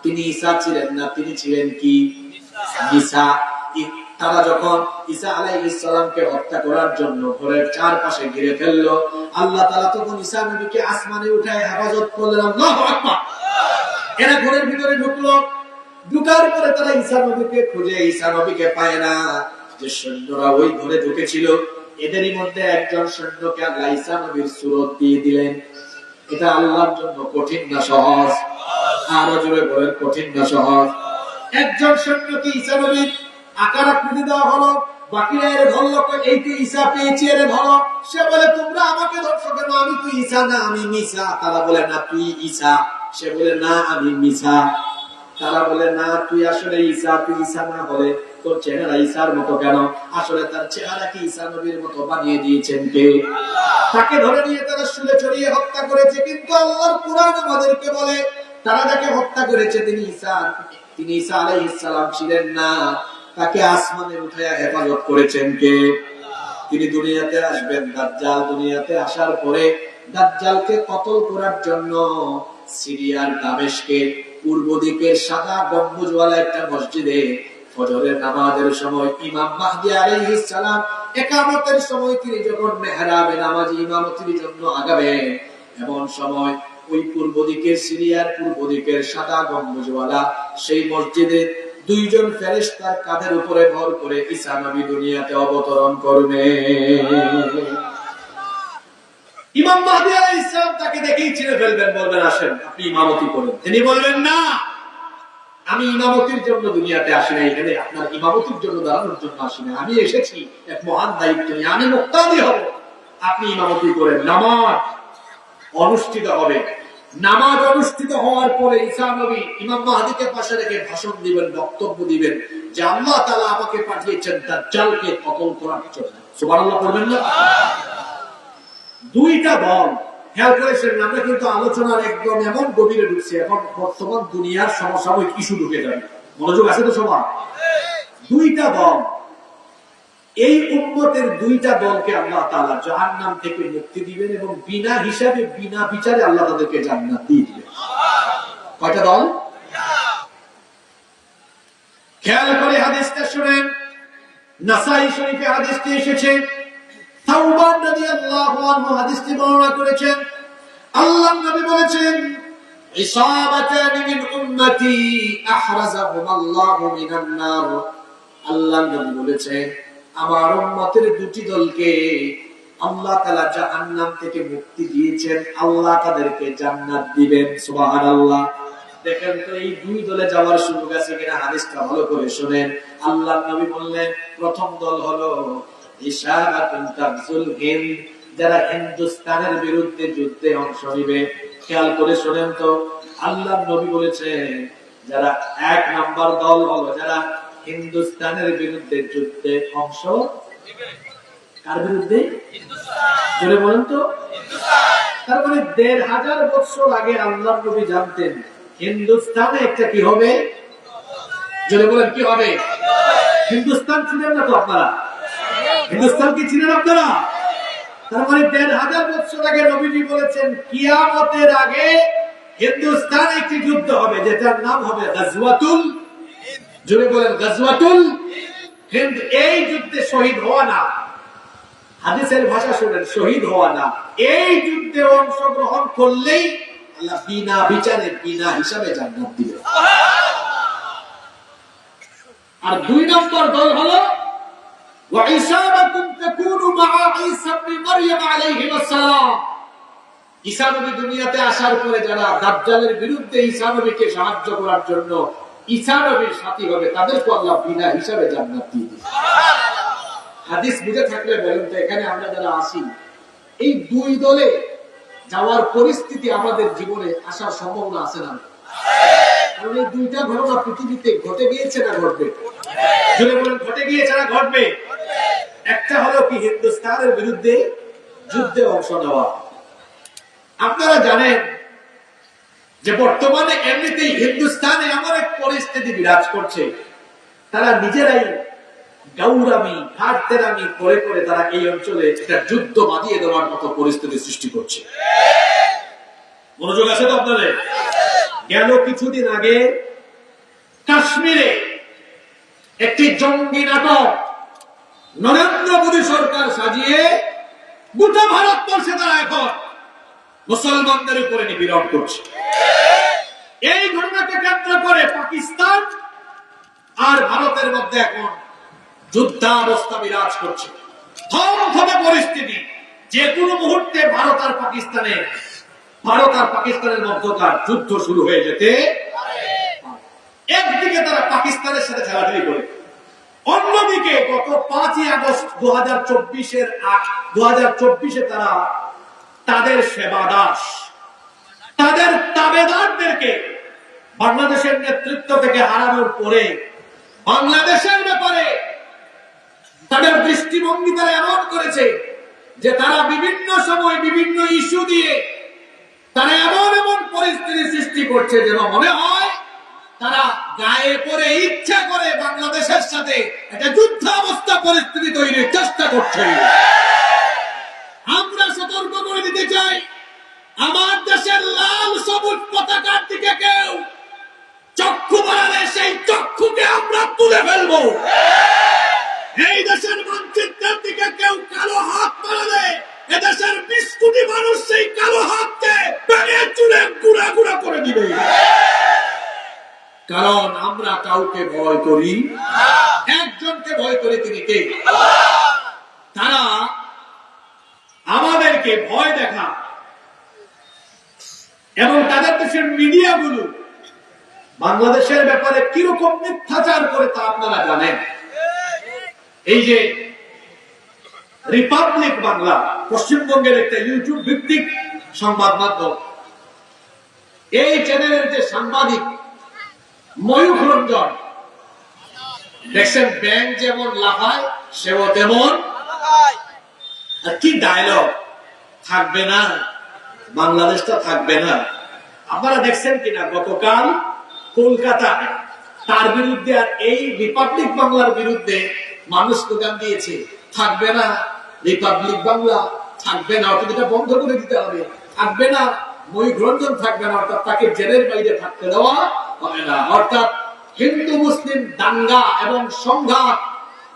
তিনি ঈসা ছিলেন না, তিনি ছিলেন কি? মিসা। তারা যখন ঈসা আলাইহিস সালামকে হত্যা করার জন্য ঘরের চারপাশে ঘিরে ফেললো, আল্লাহ তাআলা তখন ঈসা নবীকে আসমানে উঠায় হেফাজত করলেন। আল্লাহু আকবার। এরা ঘরের ভিতরে ঢুকলো। ঢুকার পরে তারা ঈসা নবীকে খুঁজে ঈসা নবীকে পায় না। যে সৈন্যরা ওই ঘরে ঢুকেছিল, এদেরই মধ্যে একজন সৈন্যকে আল্লাহ ঈসা নবীর সূরত দিয়ে দিলেন। এটা আল্লাহর জন্য কঠিন না সহজ? আরো জোরে বলেন কঠিন না সহজ? একজন সৈন্যকে ঈসা নবীর আকার আকৃতি দেওয়া হলো। বাকিরা এর ধরলো, এই তো ঈসা পেয়েছি, এর ধরো। সে বলে, তোমরা আমাকে ধরছো কেন? আমি তো ঈসা না, আমি মিসা। তারা বলে, না তুই ঈসা। সে বলে, না আমি মিসা। তারা বলে, না তুই আসলে ঈসা। তুই ঈসা না হলে তোর চেহারা ঈসার মতো কেন? আসলে তার চেহারা কি ঈসা নবীর মতো বানিয়ে দিয়েছেন কে? তাকে ধরে নিয়ে তারা শুলে চড়িয়ে হত্যা করেছে। কিন্তু আল্লাহর কুরআন আমাদেরকে বলে, তারা যাকে হত্যা করেছে তিনি ঈসা আলাইহিস সালাম ছিলেন না। তাকে আসমানে উঠায়া হেফাজত করেছেন কে? তিনি দুনিয়াতে আসবেন। দাজ্জাল দুনিয়াতে আসার পরে দাজ্জালকে কতল করার জন্য সিরিয়ার দামেস্কে পূর্ব দিকের সাদা গম্বুজওয়ালা একটা মসজিদে ফজরের নামাজের সময় ইমাম মাহদী আলাইহিস সালাম ইকামতের সময় তিনি যখন মেহরাবে নামাজে ইমামতির জন্য আগাবেন, এমন সময় ওই পূর্ব দিকের সিরিয়ার পূর্ব দিকের সাদা গম্বুজওয়ালা সেই মসজিদে 2 জন ফেরেশতার কাঁধের উপরে ভর করে ঈসা নবী দুনিয়াতে অবতরণ করবে। ইমাম মাহদী আলাইহিস সালাম তাকে দেখেই চিনে ফেলবেন, বলবেন আসেন আপনি ইমামতি করেন। তিনি বলবেন, না আমি ইমামতির জন্য দুনিয়াতে আসি না, এখানে আপনার ইমামতির জন্য দাঁড়ানোর জন্য আসি না। আমি এসেছি এক মহান দায়িত্ব নিয়ে, আমি মুক্তাদি হব, আপনি ইমামতি করেন। নামাজ অনুষ্ঠিত হবে। নামাজ অনুষ্ঠিত হওয়ার পরে ঈসা নবী ইমাম মাহদীকে পাশে রেখে ভাষণ দিবেন, বক্তব্য দিবেন যে আল্লাহ তাআলা আমাকে পাঠিয়েছেন দাজ্জালকে কতল করার জন্য। সুবহানাল্লাহ পড়বেন না? 2টা দল। খেয়াল করেছেন, আমরা কিন্তু আলোচনার একদম এমন গভীরে ঢুকছি, এখন বর্তমান দুনিয়ার সমসাময়িক ইস্যু ঢুকে যাবে। মনোযোগ আছে তো সবার? দুইটা দল, এই উম্মতের দুইটা দলকে আল্লাহ তাআলা জাহান্নাম থেকে মুক্তি দিবেন এবং বিনা হিসাবে বিনা বিচারে আল্লাহ তাদেরকে জান্নাত দিয়ে দিবেন। কয়টা দল? খেয়াল করে হাদিসটা শুনেন। নাসাই শরীফে হাদিসটি এসেছে, তাওবান রাদিয়াল্লাহু আনহু হাদিসটি বর্ণনা করেছেন। আল্লাহর নবী বলেছেন, ইসাবাতান মিন উম্মতি আহরাজাহুমাল্লাহু মিনান নার। আল্লাহর নবী বলেছেন, আমার উম্মতের দুটি দলকে আল্লাহ তাআলা জাহান্নাম থেকে মুক্তি দিয়েছেন, আল্লাহ তাদেরকে জান্নাত দিবেন। সুবহানাল্লাহ। দেখেন তো এই দুই দলে যাওয়ার সুযোগ আছে কিনা, হাদিসটা ভালো করে শুনেন। আল্লাহর নবী বললেন, প্রথম দল হলো ইশারাতুন তাগজুল হিন্দ, যারা হিন্দুস্তানের বিরুদ্ধে যুদ্ধে অংশ নেবে। খেয়াল করে শুনেন তো, আল্লাহর নবী বলেছেন যারা এক নাম্বার দল হলো যারা হিন্দুস্তানের বিরুদ্ধে যুদ্ধে অংশ নেবে। কার বিরুদ্ধে? জোরে বলেন তো। তার মানে ১৫০০ বছর আগে আল্লাহর নবী জানতেন হিন্দুস্তানে একটা কি হবে। জোরে বলেন কি হবে? হিন্দুস্তান চিনেন না তো আপনারা? হিন্দুস্তান কি চিনেন আপনারা? তার মানে ১৫০০ বছর আগে নবীজি বলেছেন কিয়ামতের আগে হিন্দুস্তানে একটি যুদ্ধ হবে যেটার নাম হবে গাজওয়াতুল। জোরে বলেন গাজওয়াতুল হিন্দ। এই যুদ্ধে শহীদ হওয়া না, হাদিসের ভাষা শুনেন, শহীদ হওয়া না, এই যুদ্ধে অংশগ্রহণ করলেই আল্লাহ বিনা বিচারে বিনা হিসাবে জান্নাত দিবে। আর দুই নম্বর দল হলো ওয়াইসাবাতুন তাকুনু মা'a ঈসা ইবনে মারইয়াম আলাইহিস সালাম। ঈসা নবী দুনিয়াতে আসার পরে যারা দাজ্জালের বিরুদ্ধে ঈসা নবীকে সাহায্য করার জন্য ঈসা নবীর সাথী হবে, তাদেরকে আল্লাহ বিনা হিসাবে জান্নাত দিয়ে দিবে। হাদিস বুঝে থাকলে বলেন তো, এখানে আমরা যারা আসি এই দুই দলে যাওয়ার পরিস্থিতি আমাদের জীবনে আসার সম্ভাবনা আছে না? কারণ এই দুইটা ঘটনা পৃথিবীতে ঘটে গিয়েছে না ঘটবে? জোরে বলেন ঘটে গিয়েছে না ঘটবে? একটা হলো কি হিন্দুস্তানের বিরুদ্ধে যুদ্ধে অংশ নেওয়া। আপনারা জানেন যে বর্তমানে এমনিতেই হিন্দুস্তানে এমন এক পরিস্থিতি বিরাজ করছে, তারা নিজেরাই গাউরামি ঘাটতেরামি করে করে তারা এই অঞ্চলে একটা যুদ্ধ বাঁধিয়ে দেওয়ার মতো পরিস্থিতি সৃষ্টি করছে। মনোযোগ আছে তো আপনাদের? গেল কিছুদিন আগে কাশ্মীরে একটি জঙ্গি নাটক নরেন্দ্র মোদী সরকার সাজিয়ে গোটা ভারতবর্ষে তারা এখন মুসলমানদের উপরে নিপীড়ন করছে। এই ঘটনাকে কেন্দ্র করে পাকিস্তান আর ভারতের মধ্যে এখন যুদ্ধাবস্থা বিরাজ করছে, থমথমে পরিস্থিতি। যে কোনো মুহূর্তে ভারত আর পাকিস্তানের মধ্যকার যুদ্ধ শুরু হয়ে যেতে পারে। একদিকে তারা পাকিস্তানের সাথে ঝাড়াঝাড়ি করে, অন্যদিকে গত ৫ই আগস্ট ২০২৪ তারা তাদের সেবাদাস, তাদের তাবেদারদেরকে বাংলাদেশের নেতৃত্ব থেকে হারানোর পরে বাংলাদেশের ব্যাপারে তাদের দৃষ্টিভঙ্গি তারা এমন করেছে যে তারা বিভিন্ন সময় বিভিন্ন ইস্যু দিয়ে তারা এমন এমন পরিস্থিতি সৃষ্টি করছে যেন মনে হয় তারা গায়ে পড়ে ইচ্ছা করে বাংলাদেশের সাথে একটা যুদ্ধাবস্থা পরিস্থিতি তৈরির চেষ্টা করছে। আমরা সতর্ক করে দিতে চাই, আমার দেশের লাল সবুজ পতাকার দিকে কেউ চক্ষু বাড়ালে সেই চক্ষুকে আমরা তুলে ফেলবো। এই দেশের মানচিত্রের দিকে কেউ কালো হাত বাড়ালে এদেশের ২০ কোটি মানুষ সেই কালো হাতকে ভেঙে চুরে গুঁড়া গুঁড়া করে দিবে। কারণ আমরা কাউকে ভয় করি, একজনকে ভয় করি, তিনি কে? তারা আমাদেরকে ভয় দেখা এবং তাদের দেশের মিডিয়াগুলো বাংলাদেশের ব্যাপারে কিরকম মিথ্যাচার করে তা আপনারা জানেন। এই যে রিপাবলিক বাংলা পশ্চিমবঙ্গের একটা ইউটিউব ভিত্তিক সংবাদ মাধ্যম, এই চ্যানেলের যে সাংবাদিক ময়ূখ রঞ্জন, দেখছেন ব্যাংক যেমন লাফায় সেও তেমন। আর কি ডায়লগ, থাকবে না বাংলাদেশটা, থাকবে না। আপনারা দেখছেন কিনা গতকাল কলকাতায় তার বিরুদ্ধে আর এই রিপাবলিক বাংলার বিরুদ্ধে মানুষ স্লোগান দিয়েছে, থাকবে না রিপাবলিক বাংলা, থাকবে না, অর্থাৎ এটা বন্ধ করে দিতে হবে, থাকবে না মহিগ্রঞ্জন, থাকবে না, অর্থাৎ তাকে জেলের বাইরে থাকতে দেওয়া হবে না। অর্থাৎ হিন্দু মুসলিম দাঙ্গা এবং সংঘাত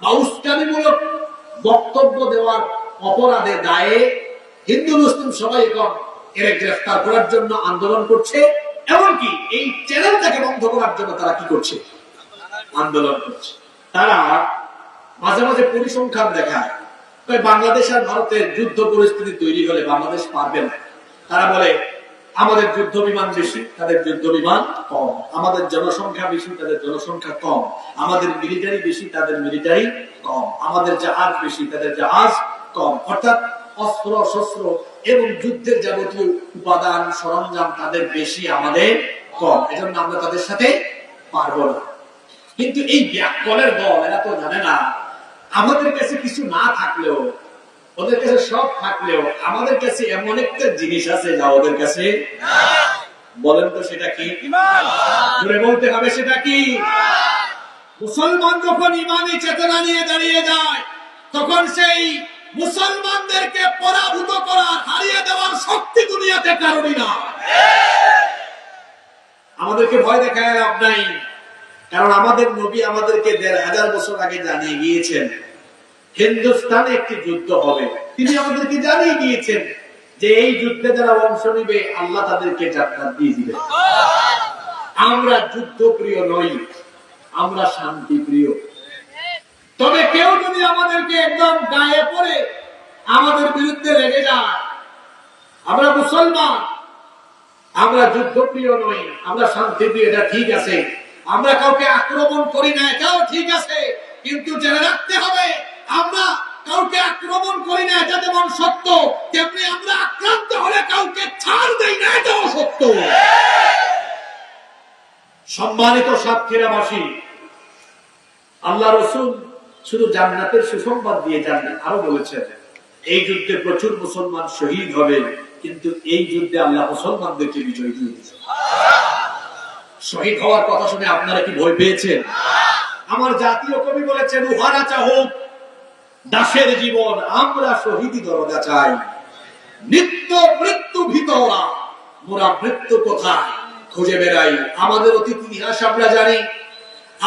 বা উস্কানিমূলক বক্তব্য দেওয়ার অপরাধে দায়ে হিন্দু মুসলিম সবাই এখন এর গ্রেফতার করার জন্য আন্দোলন করছে। এমনকি এই চ্যানেলটাকে বন্ধ করার জন্য তারা কি করছে? আন্দোলন করছে। তারা মাঝে মাঝে পরিসংখ্যান দেখায়, বাংলাদেশ আর ভারতের যুদ্ধ পরিস্থিতি তৈরি হলে বাংলাদেশ পারবে না। তারা বলে আমাদের যুদ্ধ বিমান বেশি, তাদের যুদ্ধ বিমান কম, আমাদের জনসংখ্যা বেশি, তাদের জনসংখ্যা কম, আমাদের মিলিটারি বেশি, তাদের মিলিটারি কম, আমাদের জাহাজ বেশি, তাদের জাহাজ কম। অর্থাৎ অস্ত্র শস্ত্র এবং যুদ্ধের যাবতীয় উপাদান সরঞ্জাম তাদের বেশি, আমাদের কম, এজন্য আমরা তাদের সাথে পারবো না। কিন্তু এই ব্যাককলের দল এরা তো জানে না, আমাদের কাছে কিছু না থাকলেও, ওদের কাছে সব থাকলেও আমাদের কাছে এমন একটা জিনিস আছে যা ওদের কাছে বলেন তো সেটা কি? জোরে বলতে হবে, সেটা কি? মুসলমান যখন ইমানি চেতনা নিয়ে দাঁড়িয়ে যায় তখন সেই মুসলমানদেরকে পরাভূত করার, হারিয়ে দেওয়ার শক্তি দুনিয়াতে কারোরই না। আমাদেরকে ভয় দেখায় লাভ নাই, কারণ আমাদের নবী আমাদেরকে ১৫০০ বছর আগে জানিয়ে গিয়েছেন হিন্দুস্তানে একটি যুদ্ধ হবে। তিনি আমাদেরকে জানিয়ে গিয়েছেন যে এই যুদ্ধে যারা অংশ নিবে আল্লাহ তাদেরকে জান্নাত দিয়ে দিবেন। আমরা যুদ্ধ প্রিয় নই, আমরা শান্তি প্রিয়। তবে কেউ যদি আমাদেরকে একদম গায়ে পড়ে আমাদের বিরুদ্ধে লেগে যায়, আমরা মুসলমান, আমরা যুদ্ধ প্রিয় নই, আমরা শান্তি প্রিয়, এটা ঠিক আছে। আমরা কাউকে আক্রমণ করি না, এটাও ঠিক আছে। কিন্তু জেনে রাখতে হবে, আমরা কাউকে আক্রমণ করি না, এটা যেমন সত্য, তেমনি আমরা আক্রান্ত হলে কাউকে ছাড় দেই না, এটাও সত্য। সম্মানিত সাতক্ষীরাবাসী, আল্লাহ রাসূল শুধু জান্নাতের সুসংবাদ দিয়ে যান, আরো বলেছেন এই যুদ্ধে প্রচুর মুসলমান শহীদ হবে, কিন্তু এই যুদ্ধে আল্লাহ মুসলমানদেরকে বিজয় দিয়ে দিয়েছেন। শহীদ হওয়ার কথা শুনে আপনারা কি ভয় পেয়েছেন? আমার জাতীয় কবি বলেছেন, উহারা চাহুক দাসের জীবন, আমরা শহীদি দরজা চাই। নিত্য মৃত্যু ভিতরা, মোরা মৃত্যু কোথায় খুঁজে বেড়াই। আমাদের অতীত ইতিহাস আমরা জানি,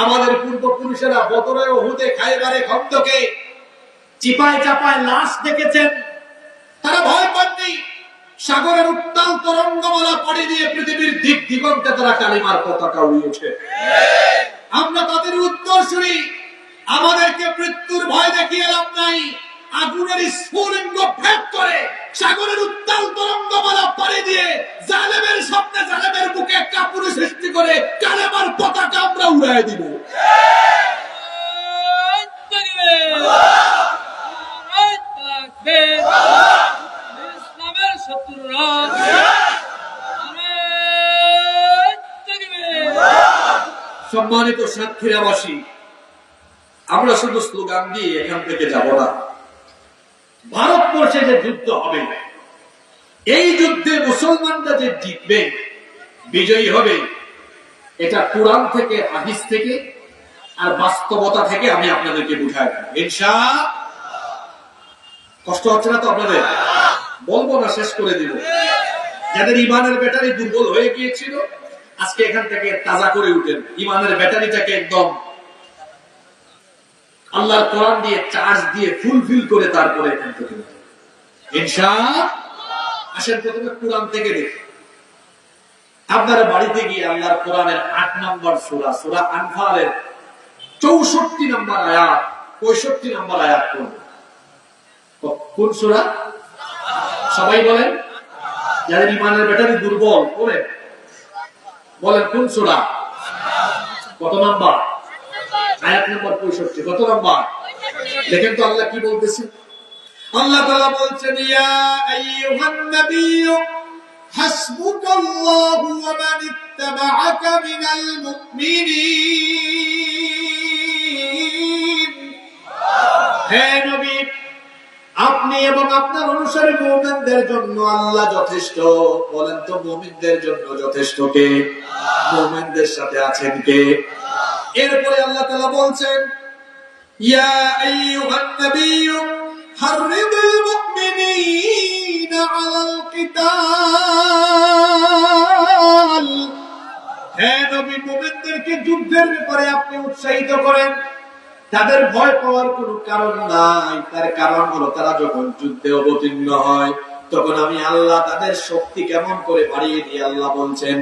আমাদের পূর্বপুরুষেরা বদরে, উহুদে, খায়বারে, খন্দকে চিপায় চাপায় লাশ দেখেছেন, তারা ভয় পাননি। সাগরের উত্তাল তরঙ্গমালা পাড়ি দিয়ে পৃথিবীর দিক দিগন্তে তারা কালিমার পতাকা উড়িয়েছে। আমরা তাদের উত্তরসূরি, আমাদেরকে মৃত্যুর ভয় দেখিয়ে লাভ নাই। আগুনের স্ফুলিঙ্গ ভেদ করে সাগরের উত্তাল তরঙ্গমালা পাড়ি দিয়ে জালেমের স্বপ্নে, জালেমের বুকে কাপুরু সৃষ্টি করে কালেমার পতাকা আমরা উড়াই দিব। সম্মানিত সাতক্ষীরাবাসী, আমরা শুধু স্লোগান দিয়ে এখান থেকে যাব না। ভারতবর্ষে যে যুদ্ধ হবে, এই যুদ্ধে মুসলমানরা যে জিতবে, বিজয়ী হবে, এটা কোরআন থেকে, হাদিস থেকে আর বাস্তবতা থেকে আমি আপনাদেরকে বুঝাই দেব ইনশাআল্লাহ। কষ্ট হচ্ছে না তো আপনাদের? বলবো না, শেষ করে দিব। যাদের ইমানের ব্যাটারি দুর্বল হয়ে গিয়েছিল, আজকে এখান থেকে তাজা করে উঠেন, ইমানের ব্যাটারিটাকে একদম আল্লাহর কোরআন দিয়ে চার্জ দিয়ে ফুলফিল করে তারপরে এখান থেকে ইনশাআল্লাহ। আসেন প্রথমে কোরআন থেকে দেখি। আপনারা বাড়িতে গিয়ে আল্লাহর কোরআনের ৮ নম্বর সূরা, সূরা আনফালের ৬৪ নম্বর আয়াত, ৬৫ নম্বর আয়াত পড়বেন। কোন সূরা? সবাই বলেন, যাদের ইমানের ব্যাটারি দুর্বল বলেন, বলেন কোন সূরা? কত নম্বর আয়াত? নম্বর ৬৫। কত নম্বর? দেখেন তো আল্লাহ কি বলতেছেন। আল্লাহ তাআলা বলছেন, ইয়া আইয়ুহান নাবিয়্যু হাসবুকাল্লাহু ওয়া মান ইত্তাবা'আকা মিনাল মুমিনিন। হে নবী, আপনি এবং আপনার অনুসারী মুমিনদের জন্য আল্লাহ যথেষ্ট। বলেন তো মুমিনদের জন্য যথেষ্ট কে? মুমিনদের সাথে আছেন কে? এরপরে আল্লাহ তাআলা বলছেন ইয়া আইয়ুহান নাবিয়্যু হাররিদুল মুমিনিনা আলাল কিতাল, হে নবী মুমিনদেরকে যুদ্ধের ব্যাপারে আপনি উৎসাহিত করেন। তাদের ভয় পাওয়ার কোনো কারণ নাই, তার কারণ হলো তারা যখন যুদ্ধে অবতীর্ণ হয় তখন আমি আল্লাহ তাদের শক্তি কেমন করে বাড়িয়ে দিই। আল্লাহ বলছেন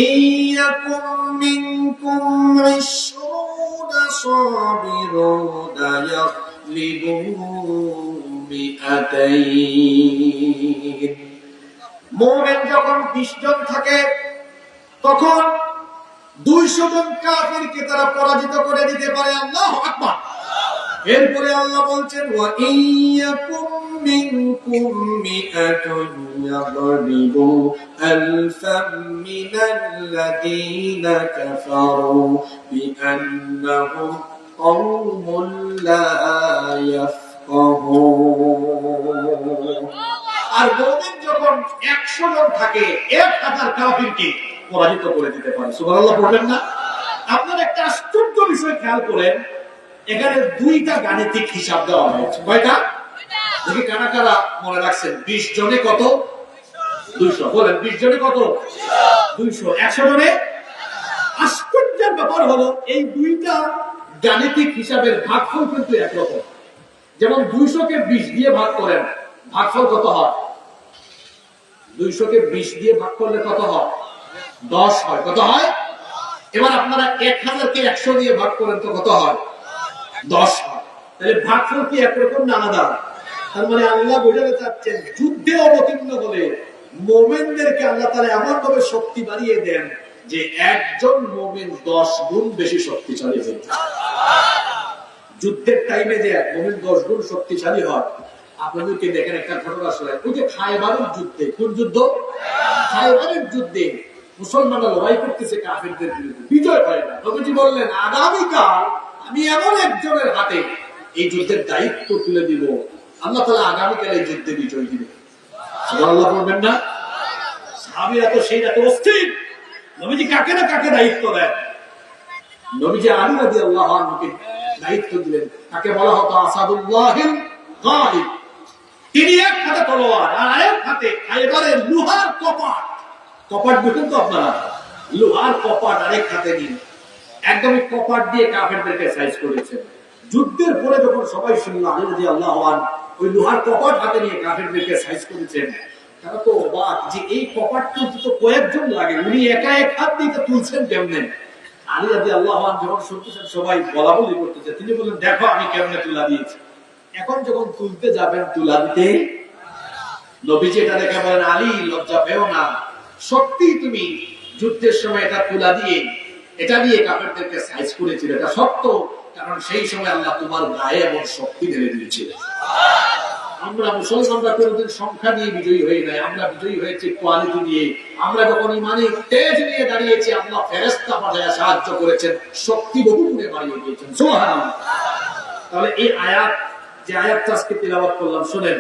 ইয়াকুম মিনকুম 20 সাবিরুনা ইয়াগলিবু মিআতাইন। মুমিন যখন 20 জন থাকে তখন 200 জন কাফিরকে তারা পরাজিত করে দিতে পারে। আল্লাহু আকবার। এরপরে আল্লাহ বলছেন ওয়া ইয়াকুম মিনকুম মিআতুন ইয়াগলিবু আলফাম মিনাল্লাযীনা কাফারু বিআন্নাহুম কওমুন লা ইয়াফকাহুন। আর মুমিন যখন 100 জন থাকে 1000 কাফিরকে পরাজিত করে দিতে পারে। সুবহানাল্লাহ পড়বেন না? আপনারা একটা আশ্চর্য বিষয় খেয়াল করেন, এখানে দুইটা গাণিতিক হিসাব দেওয়া হয়েছে। কয়টা? দেখি কারা কারা মনে রাখছেন। 20 জনে কত? 200। বলেন 20 জনে কত? 200। 100 জনে? আশ্চর্যের ব্যাপার হলো এই দুইটা গাণিতিক হিসাবের ভাগফল কিন্তু একরকম। যেমন 200 কে 20 দিয়ে ভাগ করেন, ভাগফল কত হয়? 200 কে 20 দিয়ে ভাগ করলে কত হয়? 10 হয়। কত হয়? এবার আপনারা 1000 কে 100 দিয়ে ভাগ করেন তো কত হয়? 10 হয়। তাহলে ভাগফল কি একরকম না আলাদা? তার মানে আল্লাহ বোঝাতে চাচ্ছেন যুদ্ধে অবতীর্ণ হলে মুমিনদেরকে আল্লাহ তাআলা এমন ভাবে শক্তি বাড়িয়ে দেন যে একজন মুমিন 10 গুণ বেশি শক্তিশালী হয়ে যায়। যুদ্ধের টাইমে যে এক মুমিন 10 গুণ শক্তিশালী হয়। আপনাদেরকে দেখেন একটা ঘটনা শোনায়। ওই যে খায়বারের যুদ্ধে, কোন যুদ্ধ? খায়বারের যুদ্ধে মুসলমানরা লড়াই করতেছে কাফেরদের বিরুদ্ধে, বিজয় হয় না। নবীজি বললেন আগামীকাল আমি এমন একজনের হাতে এই যুদ্ধের দায়িত্ব তুলে দিব, আল্লাহ তাআলা আগামীকাল এই যুদ্ধে বিজয় দিবে। সুবহানাল্লাহ বলবেন না? সাহাবীরা তো সেই রাতে অস্থির, নবীজি কাকে না কাকে দায়িত্ব দেন। নবীজি আলী রাদিয়াল্লাহু আনহুকে দায়িত্ব দিলেন। তাকে বলা হতো আসাদুল্লাহিল গালিব। তিনি এক হাতে তলোয়ার আর আরেক হাতে খায়বারের লোহার কপাট। কপাট বুঝেন তো আপনারা? লোহার কপাট আরেক হাতে নিয়ে একদমই কপাট দিয়ে কাফেরদেরকে সাইজ করেছেন। যুদ্ধের পরে যখন সবাই শুনল আলী রাদিয়াল্লাহু আনহু ওই লোহার কপাট হাতে নিয়ে কাফেরদেরকে সাইজ করেছেন, তারা তো অবাক যে এই কপাট তুলতে তো কয়েকজন লাগে, উনি একা এক হাত দিয়ে তুলছেন কেমনে? আলী রাদিয়াল্লাহু আনহু যখন শুনতেছেন সবাই বলা বলি করতেছে, তিনি বললেন দেখো আমি কেমনে তুলা দিয়েছি। এখন যখন তুলতে যাবেন তুলা দিতে, নবীজি এটা দেখে বলেন আলী লজ্জা পেও না, সত্যি তুমি যুদ্ধের সময় এটা তুলা দিয়ে এটা দিয়ে কাফেরদেরকে সাইজ করেছিল, এটা সত্য। কারণ সেই সময় আল্লাহ তোমার গায়ে এমন শক্তি ঢেলে দিয়েছিল। আমরা মুসলমানরা কোনদিন সংখ্যা নিয়ে বিজয়ী হই নাই, আমরা বিজয়ী হয়েছি কোয়ালিটি দিয়ে। আমরা যখন ইমানে তেজ নিয়ে দাঁড়িয়েছি আল্লাহ ফেরেশতা পাঠায় সাহায্য করেছেন, শক্তি বহু গুণে বাড়িয়ে দিয়েছেন। সুবহানাল্লাহ। তাহলে এই আয়াত, যে আয়াতটা আজকে তিলাওয়াত করলাম শুনেন,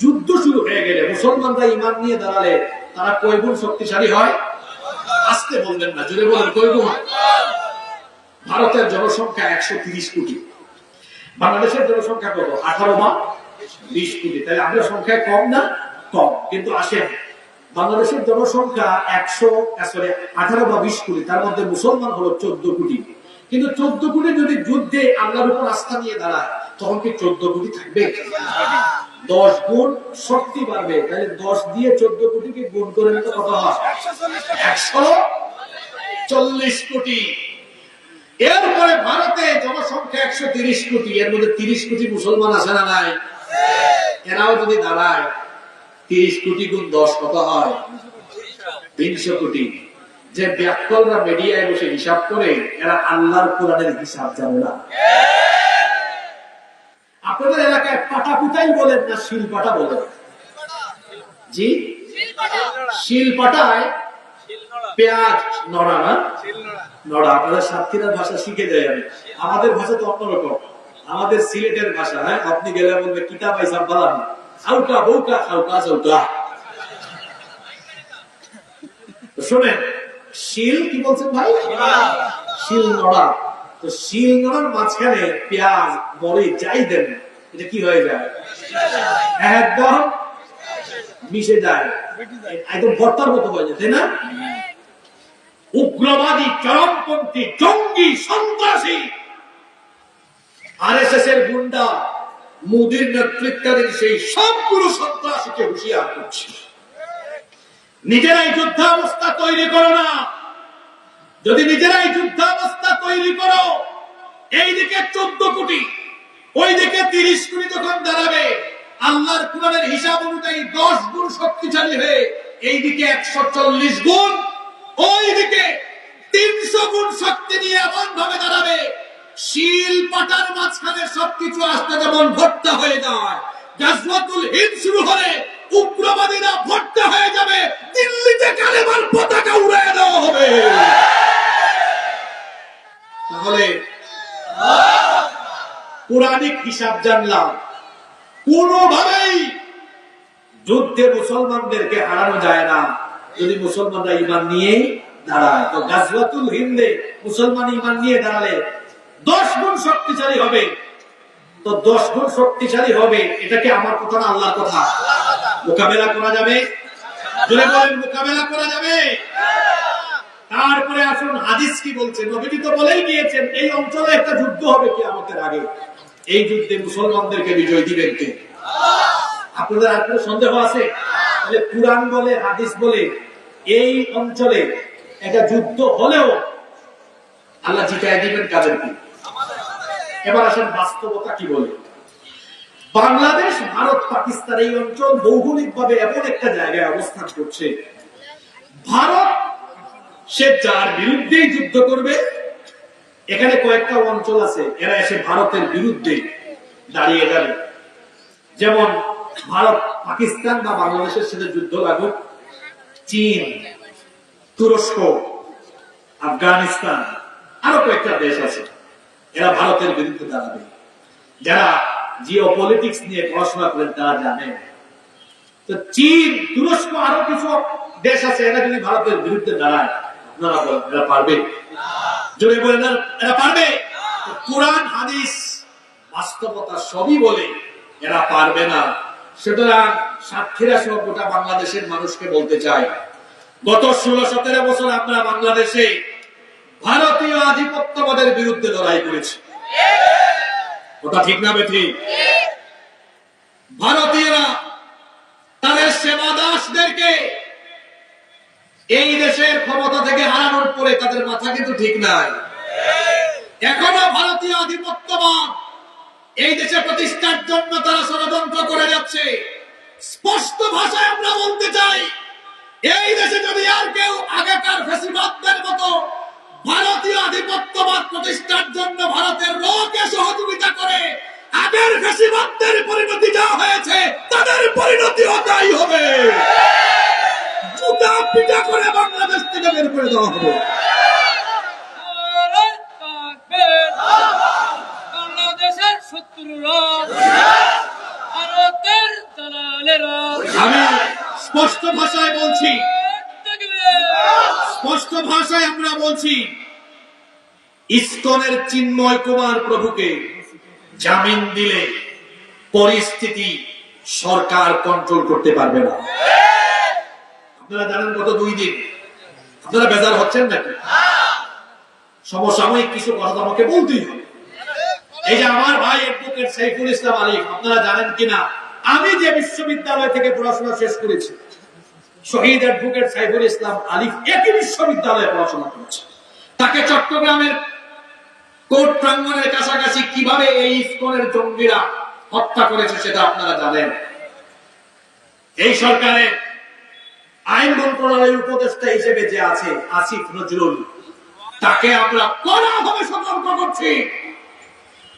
যুদ্ধ শুরু হয়ে গেলে মুসলমানরা ঈমান নিয়ে দাঁড়ালে তারা কয় গুণ শক্তিশালী হয়? আস্তে বলবেন না, জোরে বলেন কয় গুণ? ভারতের জনসংখ্যা 130 কোটি, বাংলাদেশের জনসংখ্যা কত? 18 বা 20 কোটি। তাহলে আমরা সংখ্যায় কম না? কম। কিন্তু আসেন, বাংলাদেশের জনসংখ্যা 18 বা 20 কোটি, তার মধ্যে মুসলমান হলো 14 কোটি। কিন্তু 14 কোটি যদি যুদ্ধে আল্লাহর উপর আস্থা নিয়ে দাঁড়ায় তখন কি 14 কোটি থাকবে? 10 গুণ শক্তি বাড়বে। তাহলে 10 দিয়ে 14 কোটিকে গুণ করে নিতে কত হয়? 140 কোটি। এরপরে ভারতে জনসংখ্যা 130 কোটি, এর মধ্যে 30 কোটি মুসলমান আছে না নাই? এরাও যদি দাঁড়ায় 30 কোটি গুণ 10 কত হয়? 300 কোটি। যে ব্যাককলরা মিডিয়ায় বসে হিসাব করে, এরা আল্লাহর কোরআনের হিসাব জানে না। আপনাদের এলাকায় পাটাপুতাই বলেন না শিলপাটা বলেন? জি, শিলপাটায় পেঁয়াজ নড়া না? নড়া। আপনাদের সাতক্ষীরার ভাষা শিখে যায়। আমি আমাদের ভাষা তো অন্যরকম, আমাদের সিলেটের ভাষা। হ্যাঁ, আপনি গেলে বলবে কিতাব আইসা বালান আউকা বউকা খাউকা চৌকা। শোনেন, শিল কি বলছেন ভাই? শিল নড়া। তো শিলনোড়ার মাঝখানে পেঁয়াজ বড়ি যাই দেন, এটা কি হয়ে যায়? একদম মিশে যায়, একদম ভর্তার মতো হয়ে যায়, তাই না? উগ্রবাদী, চরমপন্থী, জঙ্গি, সন্ত্রাসী আরএসএস এর গুন্ডা মোদির নেতৃত্বাধীন সেই সবগুলো সন্ত্রাসীকে হুঁশিয়ার করছে, নিজেরাই যুদ্ধাবস্থা তৈরি করো না। যদি নিজেরাই যুদ্ধাবস্থা তৈরি করো, এইদিকে 14 কোটি, ওইদিকে 30 কোটি যখন দাঁড়াবে, আল্লাহর কোরআনের হিসাব অনুযায়ী 10 গুণ শক্তিশালী হয়ে এইদিকে 140 গুণ, ওইদিকে 300 গুণ শক্তি নিয়ে এমন ভাবে দাঁড়াবে, শিল পাটার মাঝখানে সবকিছু আসতে যেমন ভর্তা হয়ে যায়, গাজওয়াতুল হিন্দ শুরু হলে উগ্রবাদীরা ভর্তা হয়ে যাবে, দিল্লিতে কালেমার পতাকা উড়িয়ে দেওয়া হবে। তাহলে পুরাণিক হিসাব জানলাম, কোনোভাবেই যুদ্ধে মুসলমানদেরকে হারানো যায় না যদি মুসলমানরা ঈমান নিয়ে দাঁড়ায়। তো গাজওয়াতুল হিন্দে মুসলমান ঈমান নিয়ে দাঁড়ালে 10 গুণ শক্তিশালী হবে। তো 10 গুণ শক্তিশালী হবে, এটাকে আমার কথা না, আল্লাহর কথা। মোকাবেলা করা যাবে, জোরে বলেন, মোকাবেলা করা যাবে। তারপরে আসুন হাদিস কি বলছে। নবীজি তো বলেই গিয়েছেন এই অঞ্চলে একটা যুদ্ধ হবে কিয়ামতের আগে, এই যুদ্ধে মুসলমানদেরকে বিজয় দিবেন কে? আপনাদের আর কোনো সন্দেহ আছে? তাহলে কুরআন বলে, হাদিস বলে, এই অঞ্চলে একটা যুদ্ধ হলেও আল্লাহ জিতায় দিবেন কাদেরকে? এবার আসেন বাস্তবতা কি বলে। বাংলাদেশ, ভারত, পাকিস্তান এই অঞ্চল ভৌগোলিকভাবে এমন একটা জায়গায় অবস্থান করছে, ভারত সে যার বিরুদ্ধেই যুদ্ধ করবে, এখানে কয়েকটা অঞ্চল আছে এরা এসে ভারতের বিরুদ্ধে দাঁড়িয়ে যাবে। যেমন ভারত পাকিস্তান বা বাংলাদেশের সাথে যুদ্ধ লাগুক, চীন, তুরস্ক, আফগানিস্তান, আরো কয়েকটা দেশ আছে, এরা ভারতের বিরুদ্ধে দাঁড়াবে। যারা জিওপলিটিক্স নিয়ে পড়াশোনা করেন তারা জানেন। তো চীন, তুরস্ক, আরো কিছু দেশ আছে, এরা যদি ভারতের বিরুদ্ধে দাঁড়ায়, আপনারা বলেন এরা পারবে? জোরে বলেন, এরা পারবে? কুরআন, হাদিস, বাস্তবতা সবই বলে এরা পারবে না। সুতরাং সাক্ষীরা সহ গোটা বাংলাদেশের মানুষকে বলতে চাই, গত 16-17 বছর আমরা বাংলাদেশে ভারতীয় আধিপত্যবাদের বিরুদ্ধে লড়াই করেছি। ওটা ঠিক না বেঠিক? ভারতীয়রা তাদের সেবাদাসদেরকে এই দেশের ক্ষমতা থেকে হারানোর পরে তাদের মাথা কিন্তু ঠিক নাই। এখনো ভারতীয় আধিপত্যবাদ এই দেশে প্রতিষ্ঠার জন্য তারা ষড়যন্ত্র করে যাচ্ছে। স্পষ্ট ভাষায় আমরা বলতে চাই, এই দেশে যদি আর কেউ আগেকার ফ্যাসিবাদদের মতো ভারতীয় আধিপত্যবাদ প্রতিষ্ঠার জন্য ভারতের রকে সহযোগিতা করে, আগের ফ্যাসিবাদদের পরিণতি যা হয়েছে তাদের পরিণতিও তাই হবে। জুতা পিটা করে বাংলাদেশ থেকে বের করে দেওয়া হবে। বাংলাদেশের শত্রুরা, ভারতের দালালেরা, আমি স্পষ্ট ভাষায় বলছি, স্পষ্ট ভাষায় আমরা বলছি, ইসকনের চিন্ময় কুমার প্রভুকে জামিন দিলে পরিস্থিতি সরকার কন্ট্রোল করতে পারবে না। আপনারা জানেন গত 2 দিন, আপনারা বেজার হচ্ছেন নাকি? সমসাময়িক কিছু কথা আমাকে বলতেই হবে। এই যে আমার ভাই অ্যাডভোকেট সাইফুল ইসলাম আলিফ, আপনারা জানেন কিনা, আমি যে বিশ্ববিদ্যালয় থেকে পড়াশোনা শেষ করেছি, শহীদ অ্যাডভোকেট সাইফুল ইসলাম আলিফ একই বিশ্ববিদ্যালয়ে পড়াশোনা করেছে। তাকে চট্টগ্রামের কোর্ট প্রাঙ্গণের কাছাকাছি কিভাবে এই ইসকনের জঙ্গিরা হত্যা করেছে সেটা আপনারা জানেন। এই সরকারের আইন মন্ত্রণালয়ের উপদেষ্টা হিসেবে যে আছে আসিফ নজরুল, তাকে আমরা কড়াভাবে সতর্ক করছি,